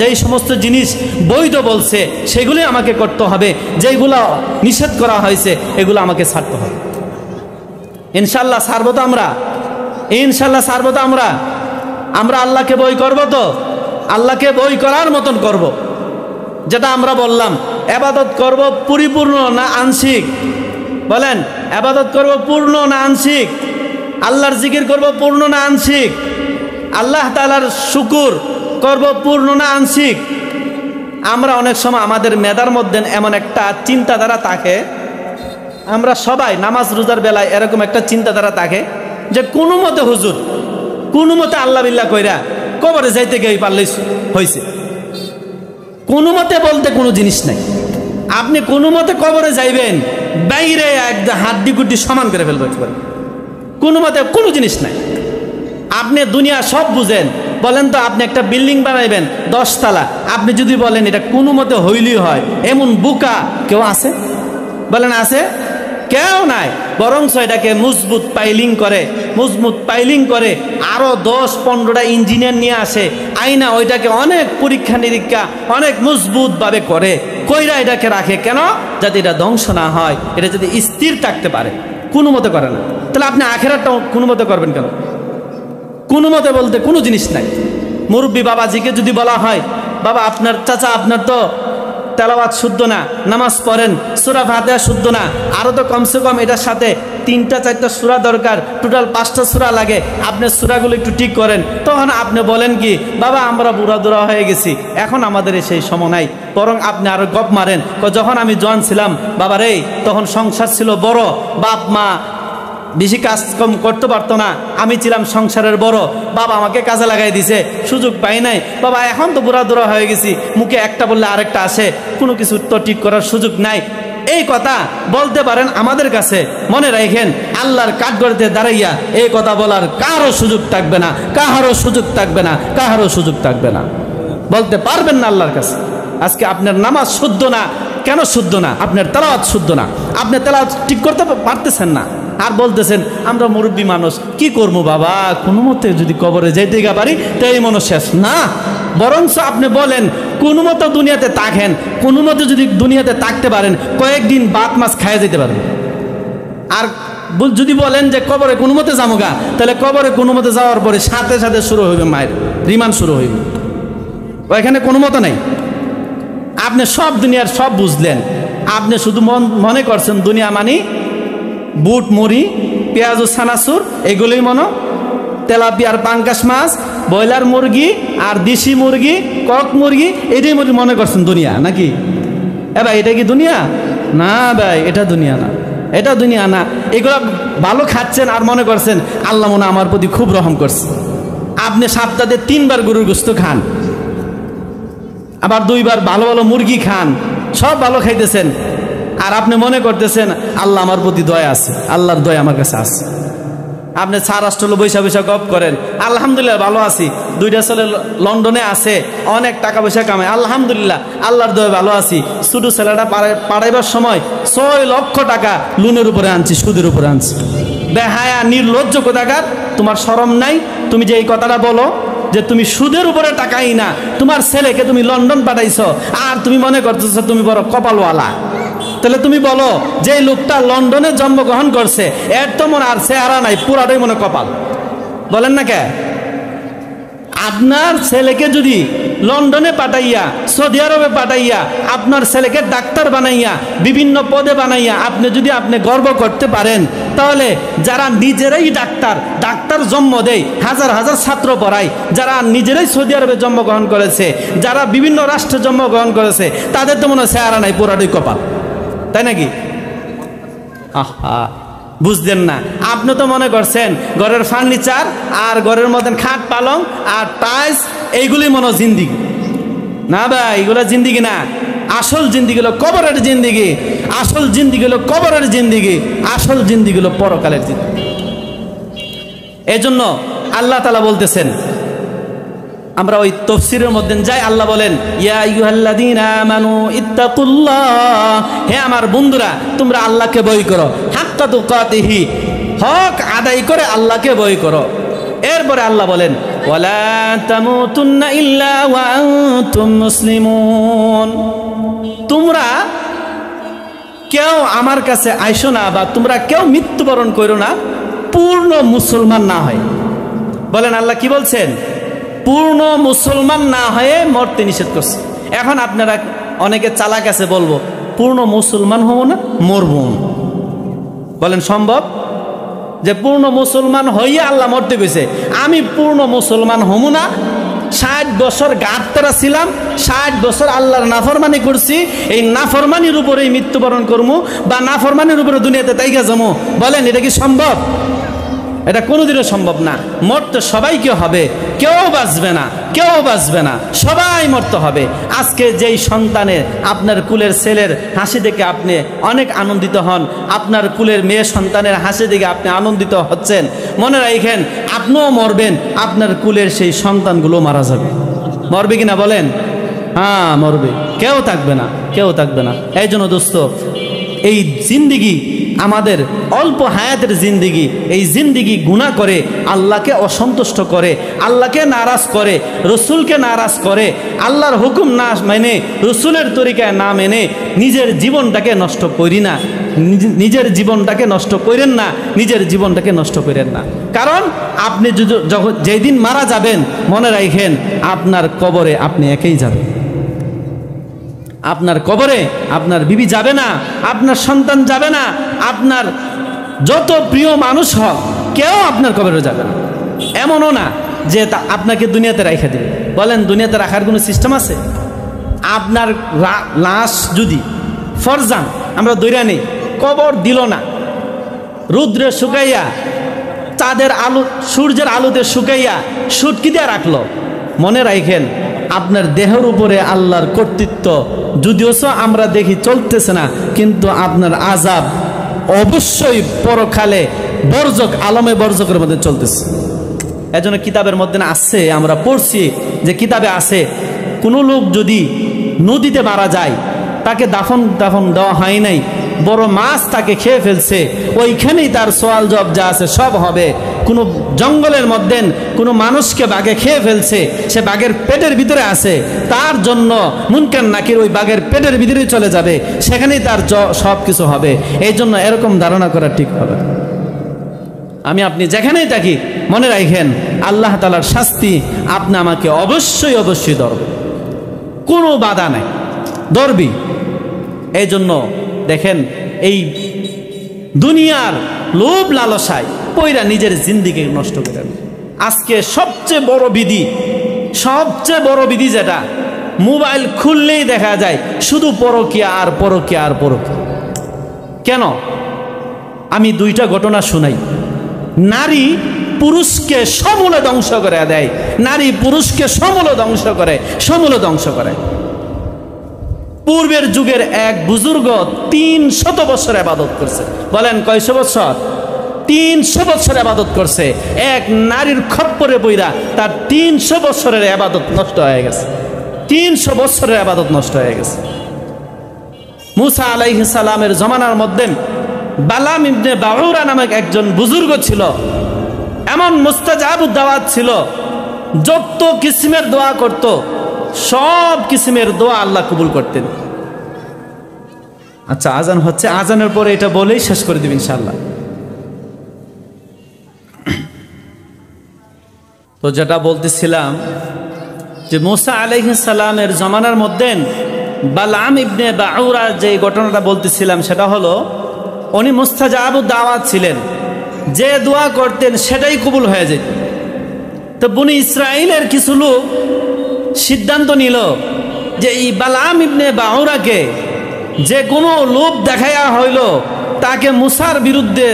যেই সমস্ত জিনিস বৈধ বলছে সেগুলি আমাকে করতে হবে, যেগুলো নিষেধ করা হয়েছে এগুলো আমাকে ছাড়তে হবে। ইনশাল্লাহ ছাড়বো তো আমরা, ইনশাল্লাহ ছাড়বো তো আমরা। আমরা আল্লাহকে বই করব তো, আল্লাহকে বই করার মতন করব। যেটা আমরা বললাম, ইবাদত করব পরিপূর্ণ না আংশিক? বলেন, ইবাদত করব পূর্ণ না আংশিক? আল্লাহর জিকির করব পূর্ণ না আংশিক? আল্লাহ তাআলার শুকুর করব পূর্ণ না আংশিক? আমরা অনেক সময় আমাদের মেধার মধ্যে এমন একটা চিন্তাধারা থাকে, আমরা সবাই নামাজ রোজার বেলায় এরকম একটা চিন্তাধারা থাকে যে কোনো মতে হুজুর, কোনো মতে আল্লাহ বিল্লাহ কইরা কবরে যাইতে গিয়ে পারলে হয়েছে। কোনো মতে বলতে কোনো জিনিস নাই। আপনি কোনো মতে কবরে যাইবেন, বাইরে একদম হাড্ডি গুড্ডি সমান করে ফেলবেন, কোনো মতে কোনো জিনিস নাই। আপনি দুনিয়া সব বুঝেন, বলেন তো আপনি একটা বিল্ডিং বানাইবেন 10 তলা, আপনি যদি বলেন এটা কোনো মতে হইলেই হয়, এমন বোকা কেউ আছে? বলেন আছে? কেউ নাই। বরং এটাকে মজবুত পাইলিং করে, মজবুত পাইলিং করে আরো 10-15টা ইঞ্জিনিয়ার নিয়ে আসে, আইনা ওইটাকে অনেক পরীক্ষা নিরীক্ষা অনেক মজবুত ভাবে করে, কইরা এটাকে রাখে। কেন? যাতে এটা ধ্বংস না হয়, এটা যদি স্থির থাকতে পারে। কোনো মতে করে না। তাহলে আপনি আখেরাতটা কোনো মতে করবেন কেন? কোনো মতে বলতে কোনো জিনিস নাই। মুরব্বী বাবাজিকে যদি বলা হয়, বাবা আপনার চাচা আপনার তো তেলাওয়াত শুদ্ধ না, নামাজ পড়েন, সূরা ফাতিহা শুদ্ধ না, আরো তো কমসে কম এটার সাথে 3-4টা সূরা দরকার, টোটাল 5টা সূরা লাগে, আপনি সূরাগুলো একটু ঠিক করেন। তখন আপনি বলেন কি, বাবা আমরা বুড়া হয়ে গেছি, এখন আমাদের সেই সময় নাই। বরং আপনি আরো গপ মারেন, যখন আমি জোয়ান ছিলাম বাবা রে, তখন সংসার ছিল বড়, বাপ মা বেশি কাজ কম করতে পারতো না, আমি ছিলাম সংসারের বড়, বাবা আমাকে কাজে লাগাই দিছে, সুযোগ পাই নাই। বাবা এখন তো বুড়া হয়ে গেছি, মুখে একটা বললে আরেকটা আসে, কোনো কিছু তো ঠিক করার সুযোগ নাই। এই কথা বলতে পারেন আমাদের কাছে। মনে রাখেন, আল্লাহর কাঠগড়াতে দাঁড়াইয়া এই কথা বলার কারো সুযোগ থাকবে না, কাহারও সুযোগ থাকবে না, কাহারও সুযোগ থাকবে না, বলতে পারবেন না আল্লাহর কাছে। আজকে আপনার নামাজ শুদ্ধ না, কেন শুদ্ধ না? আপনার তেলাওয়াত শুদ্ধ না, আপনি তেলাওয়াত ঠিক করতে পারতেছেন না, আর বলতেছেন আমরা মুরব্বী মানুষ, কি করবো বাবা, কোনো মতে যদি কবরে যাইতে পারি তাই মনে শেষ না। বরঞ্চ আপনি বলেন কোনো মতো দুনিয়াতে থাকেন, কোনো মতে যদি দুনিয়াতে থাকতে পারেন কয়েকদিন ভাত মাছ খাইয়ে যেতে পারবেন। আর যদি বলেন যে কবরে কোনো মতে যামোগা, তাহলে কবরে কোনো মতে যাওয়ার পরে সাথে সাথে শুরু হইবে মায়ের রিমান্ড শুরু হইবে, ওইখানে কোনো মতো নেই। আপনি সব দুনিয়ার সব বুঝলেন, আপনি শুধু মনে করছেন দুনিয়া মানি বুট মুড়ি পেঁয়াজ ও ছানাচুর এগুলোই মনে, তেলাপিয়ার পাঙ্কাশ মাছ, ব্রয়লার মুরগি আর দেশি মুরগি, কক মুরগি, এটাই মনে করছেন দুনিয়া নাকি? ভাই এটা কি দুনিয়া? না ভাই, এটা দুনিয়া না, এটা দুনিয়া না। এগুলো ভালো খাচ্ছেন আর মনে করছেন আল্লাহ মনে আমার প্রতি খুব রহম করছে। আপনি সপ্তাহে 3 বার গরুর গোশত খান, আবার 2 বার ভালো ভালো মুরগি খান, সব ভালো খাইতেছেন, আর আপনি মনে করতেছেন আল্লাহ আমার প্রতি দয়া আছে, আল্লাহর দয়া আমার কাছে আছে। আপনি সারাষ্ট্র বৈশা বৈশা গপ করেন, আলহামদুলিল্লাহ ভালো আছি, 2টা ছেলে লন্ডনে আছে, অনেক টাকা পয়সা কামায়, আলহামদুলিল্লাহ আল্লাহর দয়া ভালো আছি। ছোট ছেলেটা পাড়াইবার সময় 6 লক্ষ টাকা লোনের উপরে আনছি, সুদের উপরে আনছি। বেহায়া নির্লজ্জ কোথাকার, তোমার শরম নাই? তুমি যে এই কথাটা বলো যে তুমি সুদের উপরে টাকাই না, তোমার ছেলেকে তুমি লন্ডন পাঠাইছো, আর তুমি মনে করতেছো তুমি বড় কপালওয়ালা। তাহলে তুমি বলো যে লোকটা লন্ডনে জন্মগ্রহণ করছে, এর তো মনে আর চেহারা নাই, পুরাটাই মনে কপাল, বলেন না কে? আপনার ছেলেকে যদি লন্ডনে পাঠাইয়া, সৌদি আরবে পাঠাইয়া, আপনার ছেলেকে ডাক্তার বানাইয়া, বিভিন্ন পদে বানাইয়া আপনি গর্ব করতে পারেন, তাহলে যারা নিজেরাই ডাক্তার জন্ম দেয়, হাজার হাজার ছাত্র পড়ায়, যারা নিজেরাই সৌদি আরবে জন্মগ্রহণ করেছে, যারা বিভিন্ন রাষ্ট্রে জন্মগ্রহণ করেছে, তাদের তো মনে হয় চেহারা নাই, পুরাটাই কপাল, তাই নাকি? আহা, বুঝলেন না? আপনি তো মনে করছেন ঘরের ফার্নিচার আর ঘরের মধ্যে খাট পালং আর টাইলস এইগুলি মনে জিন্দিগি। না ভাই, এগুলো জিন্দিগি না। আসল জিন্দিগি হলো কবরের জিন্দিগি, আসল জিন্দিগি হলো কবরের জিন্দিগি, আসল জিন্দিগি হলো পরকালের জিন্দিগি। এই জন্য আল্লাহ তাআলা বলতেছেন, আমরা ওই তাফসীরের মধ্যে যাই, আল্লাহ বলেন ইয়া আইয়ুহাল্লাযীনা আমানু ইত্তাকুল্লাহ, হে আমার বন্ধুরা তোমরা আল্লাহকে ভয় করো, হাক্কা তুকাতিহি, হক আদায় করে আল্লাহকে ভয় করো। এরপরে আল্লাহ বলেন ওয়ালা তামুতুন্না ইল্লা ওয়া আনতুম মুসলিমুন, তোমরা কেউ আমার কাছে আইসো না, বা তোমরা কেউ মৃত্যুবরণ করো না পূর্ণ মুসলমান না হয়। বলেন আল্লাহ কি বলছেন? পূর্ণ মুসলমান না হয়ে মরতে নিষেধ করছে। এখন আপনারা অনেকে চালাক আছে, বলবো পূর্ণ মুসলমান হব না, মরব। বলেন সম্ভব? যে পূর্ণ মুসলমান হইয়া আল্লাহ মরতে গেছে, আমি পূর্ণ মুসলমান হব না, 60 বছর গাঁটতারা ছিলাম, 60 বছর আল্লাহর নাফরমানি করছি, এই নাফরমানির উপরেই মৃত্যুবরণ করবো, বা নাফরমানির উপরে দুনিয়াতে তাইগা যাবো। বলেন এটা কি সম্ভব? এটা কোনোদিনও সম্ভব না। মরতে সবাইকে হবে, কেউ বাঁচবে না, কেউ বাঁচবে না, সবাই মরতে হবে। আজকে যেই সন্তানের, আপনার কুলের ছেলের হাসি দেখে আপনি অনেক আনন্দিত হন, আপনার কুলের মেয়ে সন্তানের হাসি দেখে আপনি আনন্দিত হচ্ছেন, মনে রাখেন আপনিও মরবেন, আপনার কুলের সেই সন্তানগুলো মারা যাবে। মরবে কিনা বলেন? হ্যাঁ মরবে, কেউ থাকবে না, কেউ থাকবে না। এই জন্য দোস্ত, এই জিন্দিগি আমাদের অল্প হায়াতের জিন্দিগি, এই জিন্দিগি গুনাহ করে, আল্লাহকে অসন্তুষ্ট করে, আল্লাহকে নারাজ করে, রসুলকে নারাজ করে, আল্লাহর হুকুম না মেনে, রসুলের তরিকায় না মেনে নিজের জীবনটাকে নষ্ট করি না, নিজের জীবনটাকে নষ্ট করেন না, নিজের জীবনটাকে নষ্ট করেন না। কারণ আপনি যখন যেদিন মারা যাবেন, মনে রাখেন আপনার কবরে আপনি একাই যাবেন। আপনার কবরে আপনার বিবি যাবে না, আপনার সন্তান যাবে না, আপনার যত প্রিয় মানুষ হোক কেউ আপনার কবরে যাবে না। এমনও না যে আপনাকে দুনিয়াতে রেখে দেবে। বলেন দুনিয়াতে রাখার কোনো সিস্টেম আছে? আপনার লাশ যদি ফরজান আমরা দৈরা নেই, কবর দিল না, রুদ্রে শুকাইয়া, চাঁদের আলো, সূর্যের আলোতে শুকাইয়া সুটকি দিয়ে রাখলো, মনে রাখেন আপনার দেহের উপরে আল্লাহর কর্তৃত্ব যদিও আমরা দেখি চলতেছে না, কিন্তু আপনার আযাব অবশ্যই পরকালে বরজক, আলমে বরজকের মধ্যে চলতেছে। এজন্য কিতাবের মধ্যে আছে, আমরা পড়ছি যে কিতাবে আছে, কোনো লোক যদি নদীতে মারা যায়, তাকে দাফন দেওয়া হয় নাই, বড় মাছ তাকে খেয়ে ফেলছে, ওইখানেই তার সওয়াল জবাব যা আছে সব হবে। কোনো জঙ্গলের মধ্যে কোনো মানুষকে বাঘে খেয়ে ফেলছে, সে বাঘের পেটের ভিতরে আছে, তার জন্য মুনকার নাকির ওই বাঘের পেটের ভিতরে চলে যাবে, সেখানেই তার সব কিছু হবে। এই জন্য এরকম ধারণা করা ঠিক হবে। আমি আপনি যেখানেই থাকি মনে রাখেন আল্লাহ তাআলার শাস্তি আপনি আমাকে অবশ্যই অবশ্যই ধরবে, কোনো বাধা নাই, ধরবি। এই জন্য দেখেন এই দুনিয়ার লোভ লালসায় পইরা নিজের জিন্দিগি নষ্ট করে। আজকে সবচেয়ে বড় বিধি যেটা, মোবাইল খুললেই দেখা যায় শুধু পরকীয়া আর পরকীয়া আর পরকীয়া। কেন? আমি দুইটা ঘটনা শুনাই। নারী পুরুষকে সমূলে ধ্বংস করে দেয়, নারী পুরুষকে সমূলে ধ্বংস করে। পূর্বের যুগের এক বুজুর্গ 300 বছর ইবাদত করছে। বলেন কয়শো বছর? 300 বছর ইবাদত করছে। এক নারীর খপ্পরে পইরা তার 300 বছরের ইবাদত নষ্ট হয়ে গেছে। 300 বছরের ইবাদত নষ্ট হয়ে গেছে। মুসা আলাইহিস সালামের জমানার মধ্যে বালাম ইবনে বাউরা নামক একজন বুজুর্গ ছিল। এমন মুস্তাজাবুদ দাওয়াত ছিল, যত কিসমের দোয়া করত সব কিসমের দোয়া আল্লাহ কবুল করতেন। আচ্ছা, আজান হচ্ছে, আজানের পরে এটা বলেই শেষ করে দিব ইনশাআল্লাহ। তো যেটা বলতেছিলাম যে মুসা আলাইহিস সালামের জমানার মধ্যে বালাম ইবনে বাউরা যে ঘটনাটা বলতেছিলাম, সেটা হলো উনি মুস্তাজাবুদ দাওয়াত ছিলেন, যে দোয়া করতেন সেটাই কবুল হয়ে যেত। তো বনি ইসরাইলের কিছু লোক সিদ্ধান্ত নিল যে এই বালাম ইবনে বাউরাকে যে কোনো লোভ দেখাইয়া হইল তাকে মুসার বিরুদ্ধে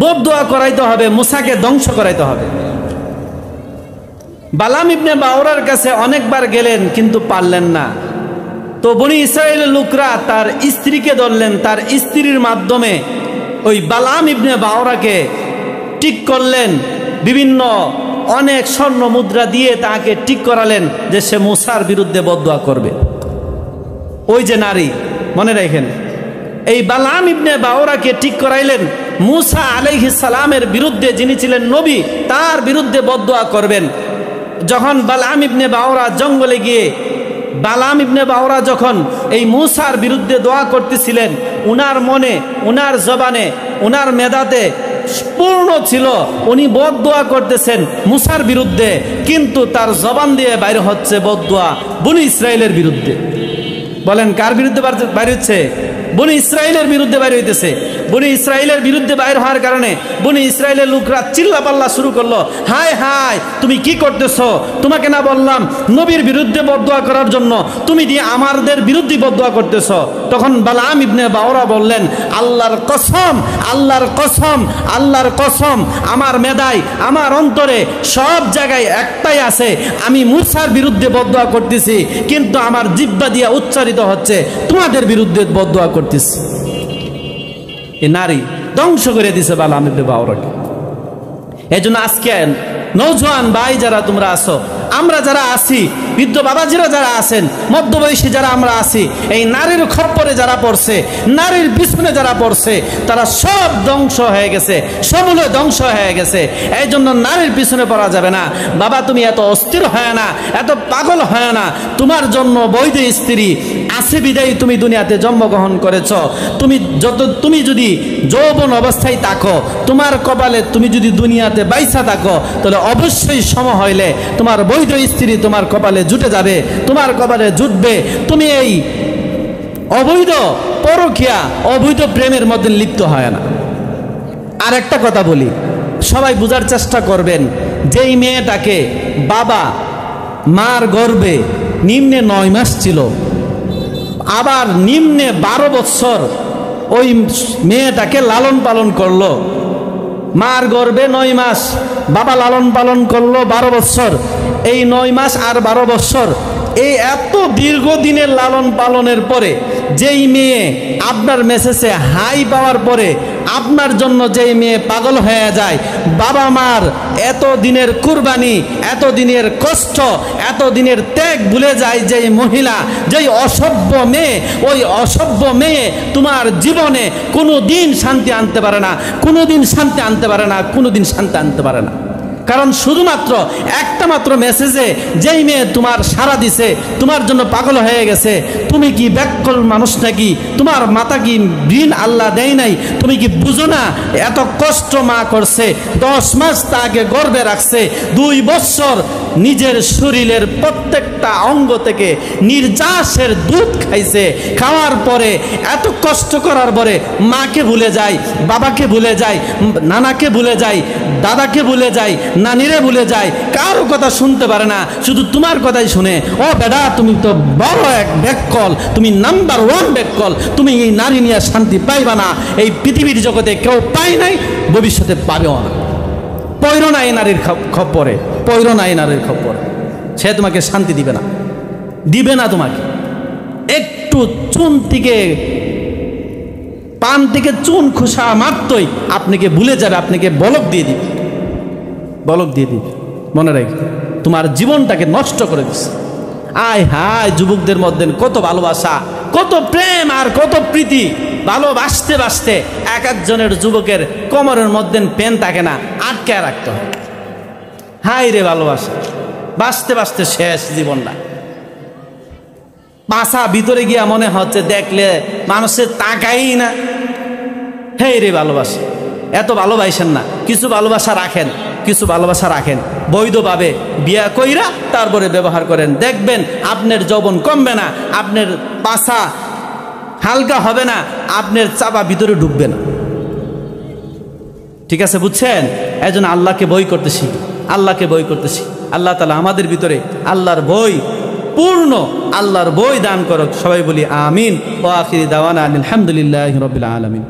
বদদোয়া করাইতে হবে, মুসাকে ধ্বংস করাইতে হবে। বালাম ইবনে বাউরার কাছে অনেকবার গেলেন কিন্তু পারলেন না। তো বনি ইসরাইলের লোকরা তার স্ত্রীকে ধরলেন, তার স্ত্রীর মাধ্যমে ওই বালাম ইবনে বাউরাকে ঠিক করলেন, বিভিন্ন অনেক স্বর্ণ মুদ্রা দিয়ে তাকে ঠিক করালেন যে সে মুসার বিরুদ্ধে বদদোয়া করবে। ওই যে নারী, মনে রাখেন, এই বালাম ইবনে বাউরাকে ঠিক করাইলেন মুসা আলাইহিস সালামের বিরুদ্ধে, যিনি ছিলেন নবী, তার বিরুদ্ধে বদদোয়া করবেন। যখন বালাম ইবনে বাউরা জঙ্গলে গিয়ে, বালাম ইবনে বাউরা যখন এই মুসার বিরুদ্ধে দোয়া করতেছিলেন, উনার মনে, উনার জবানে, উনার মেধাতে পূর্ণ ছিল উনি বদদোয়া করতেছেন মুসার বিরুদ্ধে, কিন্তু তার জবান দিয়ে বাইরে হচ্ছে বদদোয়া বনি ইসরাইলের বিরুদ্ধে। বলেন কার বিরুদ্ধে বাইরে হচ্ছে? বনি ইসরাইলের বিরুদ্ধে বাইরে হইতেছে। বনি ইসরাইলের বিরুদ্ধে বাইর হওয়ার কারণে বনি ইসরাইলের লোকরা চিল্লা পাল্লা শুরু করলো, হায় হায় তুমি কি করতেছো? তোমাকে না বললাম নবীর বিরুদ্ধে বদদোয়া করার জন্য, তুমি দিয়ে আমাদের বিরুদ্ধে বদদোয়া করতেছো। তখন বালাম ইবনে বাউরা বললেন, আল্লাহর কসম, আল্লাহর কসম, আল্লাহর কসম, আমার মেধায়, আমার অন্তরে সব জায়গায় একটাই আছে, আমি মুসার বিরুদ্ধে বদদোয়া করতেছি, কিন্তু আমার জিহ্বা দিয়ে উচ্চারিত হচ্ছে তোমাদের বিরুদ্ধে বদদোয়া করতেছি। এ নারী ধ্বংস করে দিছে বালাম ইবনে বাউরাকে। এই জন্য আজকে নৌজওয়ান ভাই যারা তোমরা আসো, আমরা যারা আছি, বৃদ্ধ বাবাজিরা যারা আছেন, মধ্যবয়সী যারা আমরা আছি, এই নারীর খপ্পরে যারা পড়ছে, নারীর পিছনে যারা পড়ছে, তারা সব ধ্বংস হয়ে গেছে, সমূলে ধ্বংস হয়ে গেছে। এই জন্য নারীর পিছনে পড়া যাবে না। বাবা তুমি এত অস্থির হয় না, এত পাগল হয় না। তোমার জন্য বৈধ স্ত্রী আছে বিদায়ী তুমি দুনিয়াতে জন্মগ্রহণ করেছ। তুমি যদি যৌবন অবস্থায় থাকো, তোমার কপালে তুমি যদি দুনিয়াতে বাইসা থাকো, তাহলে অবশ্যই সময় হইলে তোমার বৈধ স্ত্রী তোমার কপালে জুটে যাবে, তোমার কপালে জুটবে। তুমি এই অবৈধ পরকীয়া, অবৈধ প্রেমের মধ্যে লিপ্ত হয় না। আর একটা কথা বলি, সবাই বোঝার চেষ্টা করবেন, যেই মেয়েটাকে বাবা মার গর্ভে নিম্নে 9 মাস ছিল, আবার নিম্নে 12 বছর ওই মেয়েটাকে লালন পালন করলো, মার গর্ভে 9 মাস, বাবা লালন পালন করলো 12 বছর, এই 9 মাস আর 12 বছর, এই এত দীর্ঘদিনের লালন পালনের পরে যেই মেয়ে আপনার মেসেজে হাই পাওয়ার পরে আপনার জন্য যেই মেয়ে পাগল হয়ে যায়, বাবা মার এত দিনের কুরবানি, এত দিনের কষ্ট, এত দিনের ত্যাগ ভুলে যায় যেই মহিলা, যেই অসভ্য মেয়ে, ওই অসভ্য মেয়ে তোমার জীবনে কোনো দিন শান্তি আনতে পারে না, কোনো দিন শান্তি আনতে পারে না, কোনো দিন শান্তি আনতে পারে না। কারণ শুধুমাত্র একটা মাত্র মেসেজে যেই মেয়ে তোমার সাড়া দিছে, তোমার জন্য পাগল হয়ে গেছে, তুমি কি ব্যাকল মানুষ নাকি? তোমার মাথা কি ব্রেন আল্লাহ দেয় নাই? তুমি কি বুঝো না এত কষ্ট মা করছে, 10 মাস তাকে গর্ভে রাখছে, 2 বছর নিজের শরীরের প্রত্যেকটা অঙ্গ থেকে নির্যাসের দুধ খাইছে, খাওয়ার পরে এত কষ্ট করার পরে মাকে ভুলে যায়, বাবাকে ভুলে যায়, নানাকে ভুলে যায়, দাদাকে ভুলে যায়, নানিরে ভুলে যায়, কারো কথা শুনতে পারে না, শুধু তোমার কথাই শুনে। ও বেটা, তুমি তো বড় এক ব্যাককল, তুমি নাম্বার 1 ব্যাককল, তুমি এই নারী নিয়ে শান্তি পাইবা না, এই পৃথিবীর জগতে কেউ পায় নাই, ভবিষ্যতে পাবেও না। পয়রো না এই নারীর খপ্পরে, পয়রো না এই নারীর খপ্পরে, সে তোমাকে শান্তি দিবে না, দিবে না তোমাকে। একটু চুন থেকে পান থেকে চুন খুশা মারতই আপনাকে ভুলে যাবে, আপনাকে বলক দিয়ে দিবে, বলক দিয়ে দিবে। মনে রাখবে, তোমার জীবনটাকে নষ্ট করে দিচ্ছে। আয় হায়, যুবকদের মধ্যে কত ভালোবাসা, কত প্রেম আর কত প্রীতি, ভালোবাসতে বাসতে এক একজনের যুবকের কোমরের মধ্যে পেন থাকে না, আটকায় রাখতে হয়। হাই রে ভালোবাসা, বাঁচতে বাঁচতে শেষ জীবনটা। পাশা ভিতরে গিয়া মনে হচ্ছে দেখলে মানুষের তাকাই না। হেই রে ভালোবাসা, এত ভালোবাসেন না, কিছু ভালোবাসা রাখেন, কিছু ভালোবাসা রাখেন, বৈধভাবে বিয়া কইরা তারপরে ব্যবহার করেন, দেখবেন আপনার যৌবন কমবে না, আপনার পাশা হালকা হবে না, আপনার চাপা ভিতরে ঢুকবে না। ঠিক আছে, বুঝছেন? এই জন্য আল্লাহকে ভয় করতেছি, আল্লাহকে ভয় করতেছি। আল্লাহ তাআলা আমাদের ভিতরে আল্লাহর ভয়, পূর্ণ আল্লাহর ভয় দান করুক। সবাই বলি আমিন। ওয়া আখিরি দাওয়ানা আলহামদুলিল্লাহি রাব্বিল আলামিন।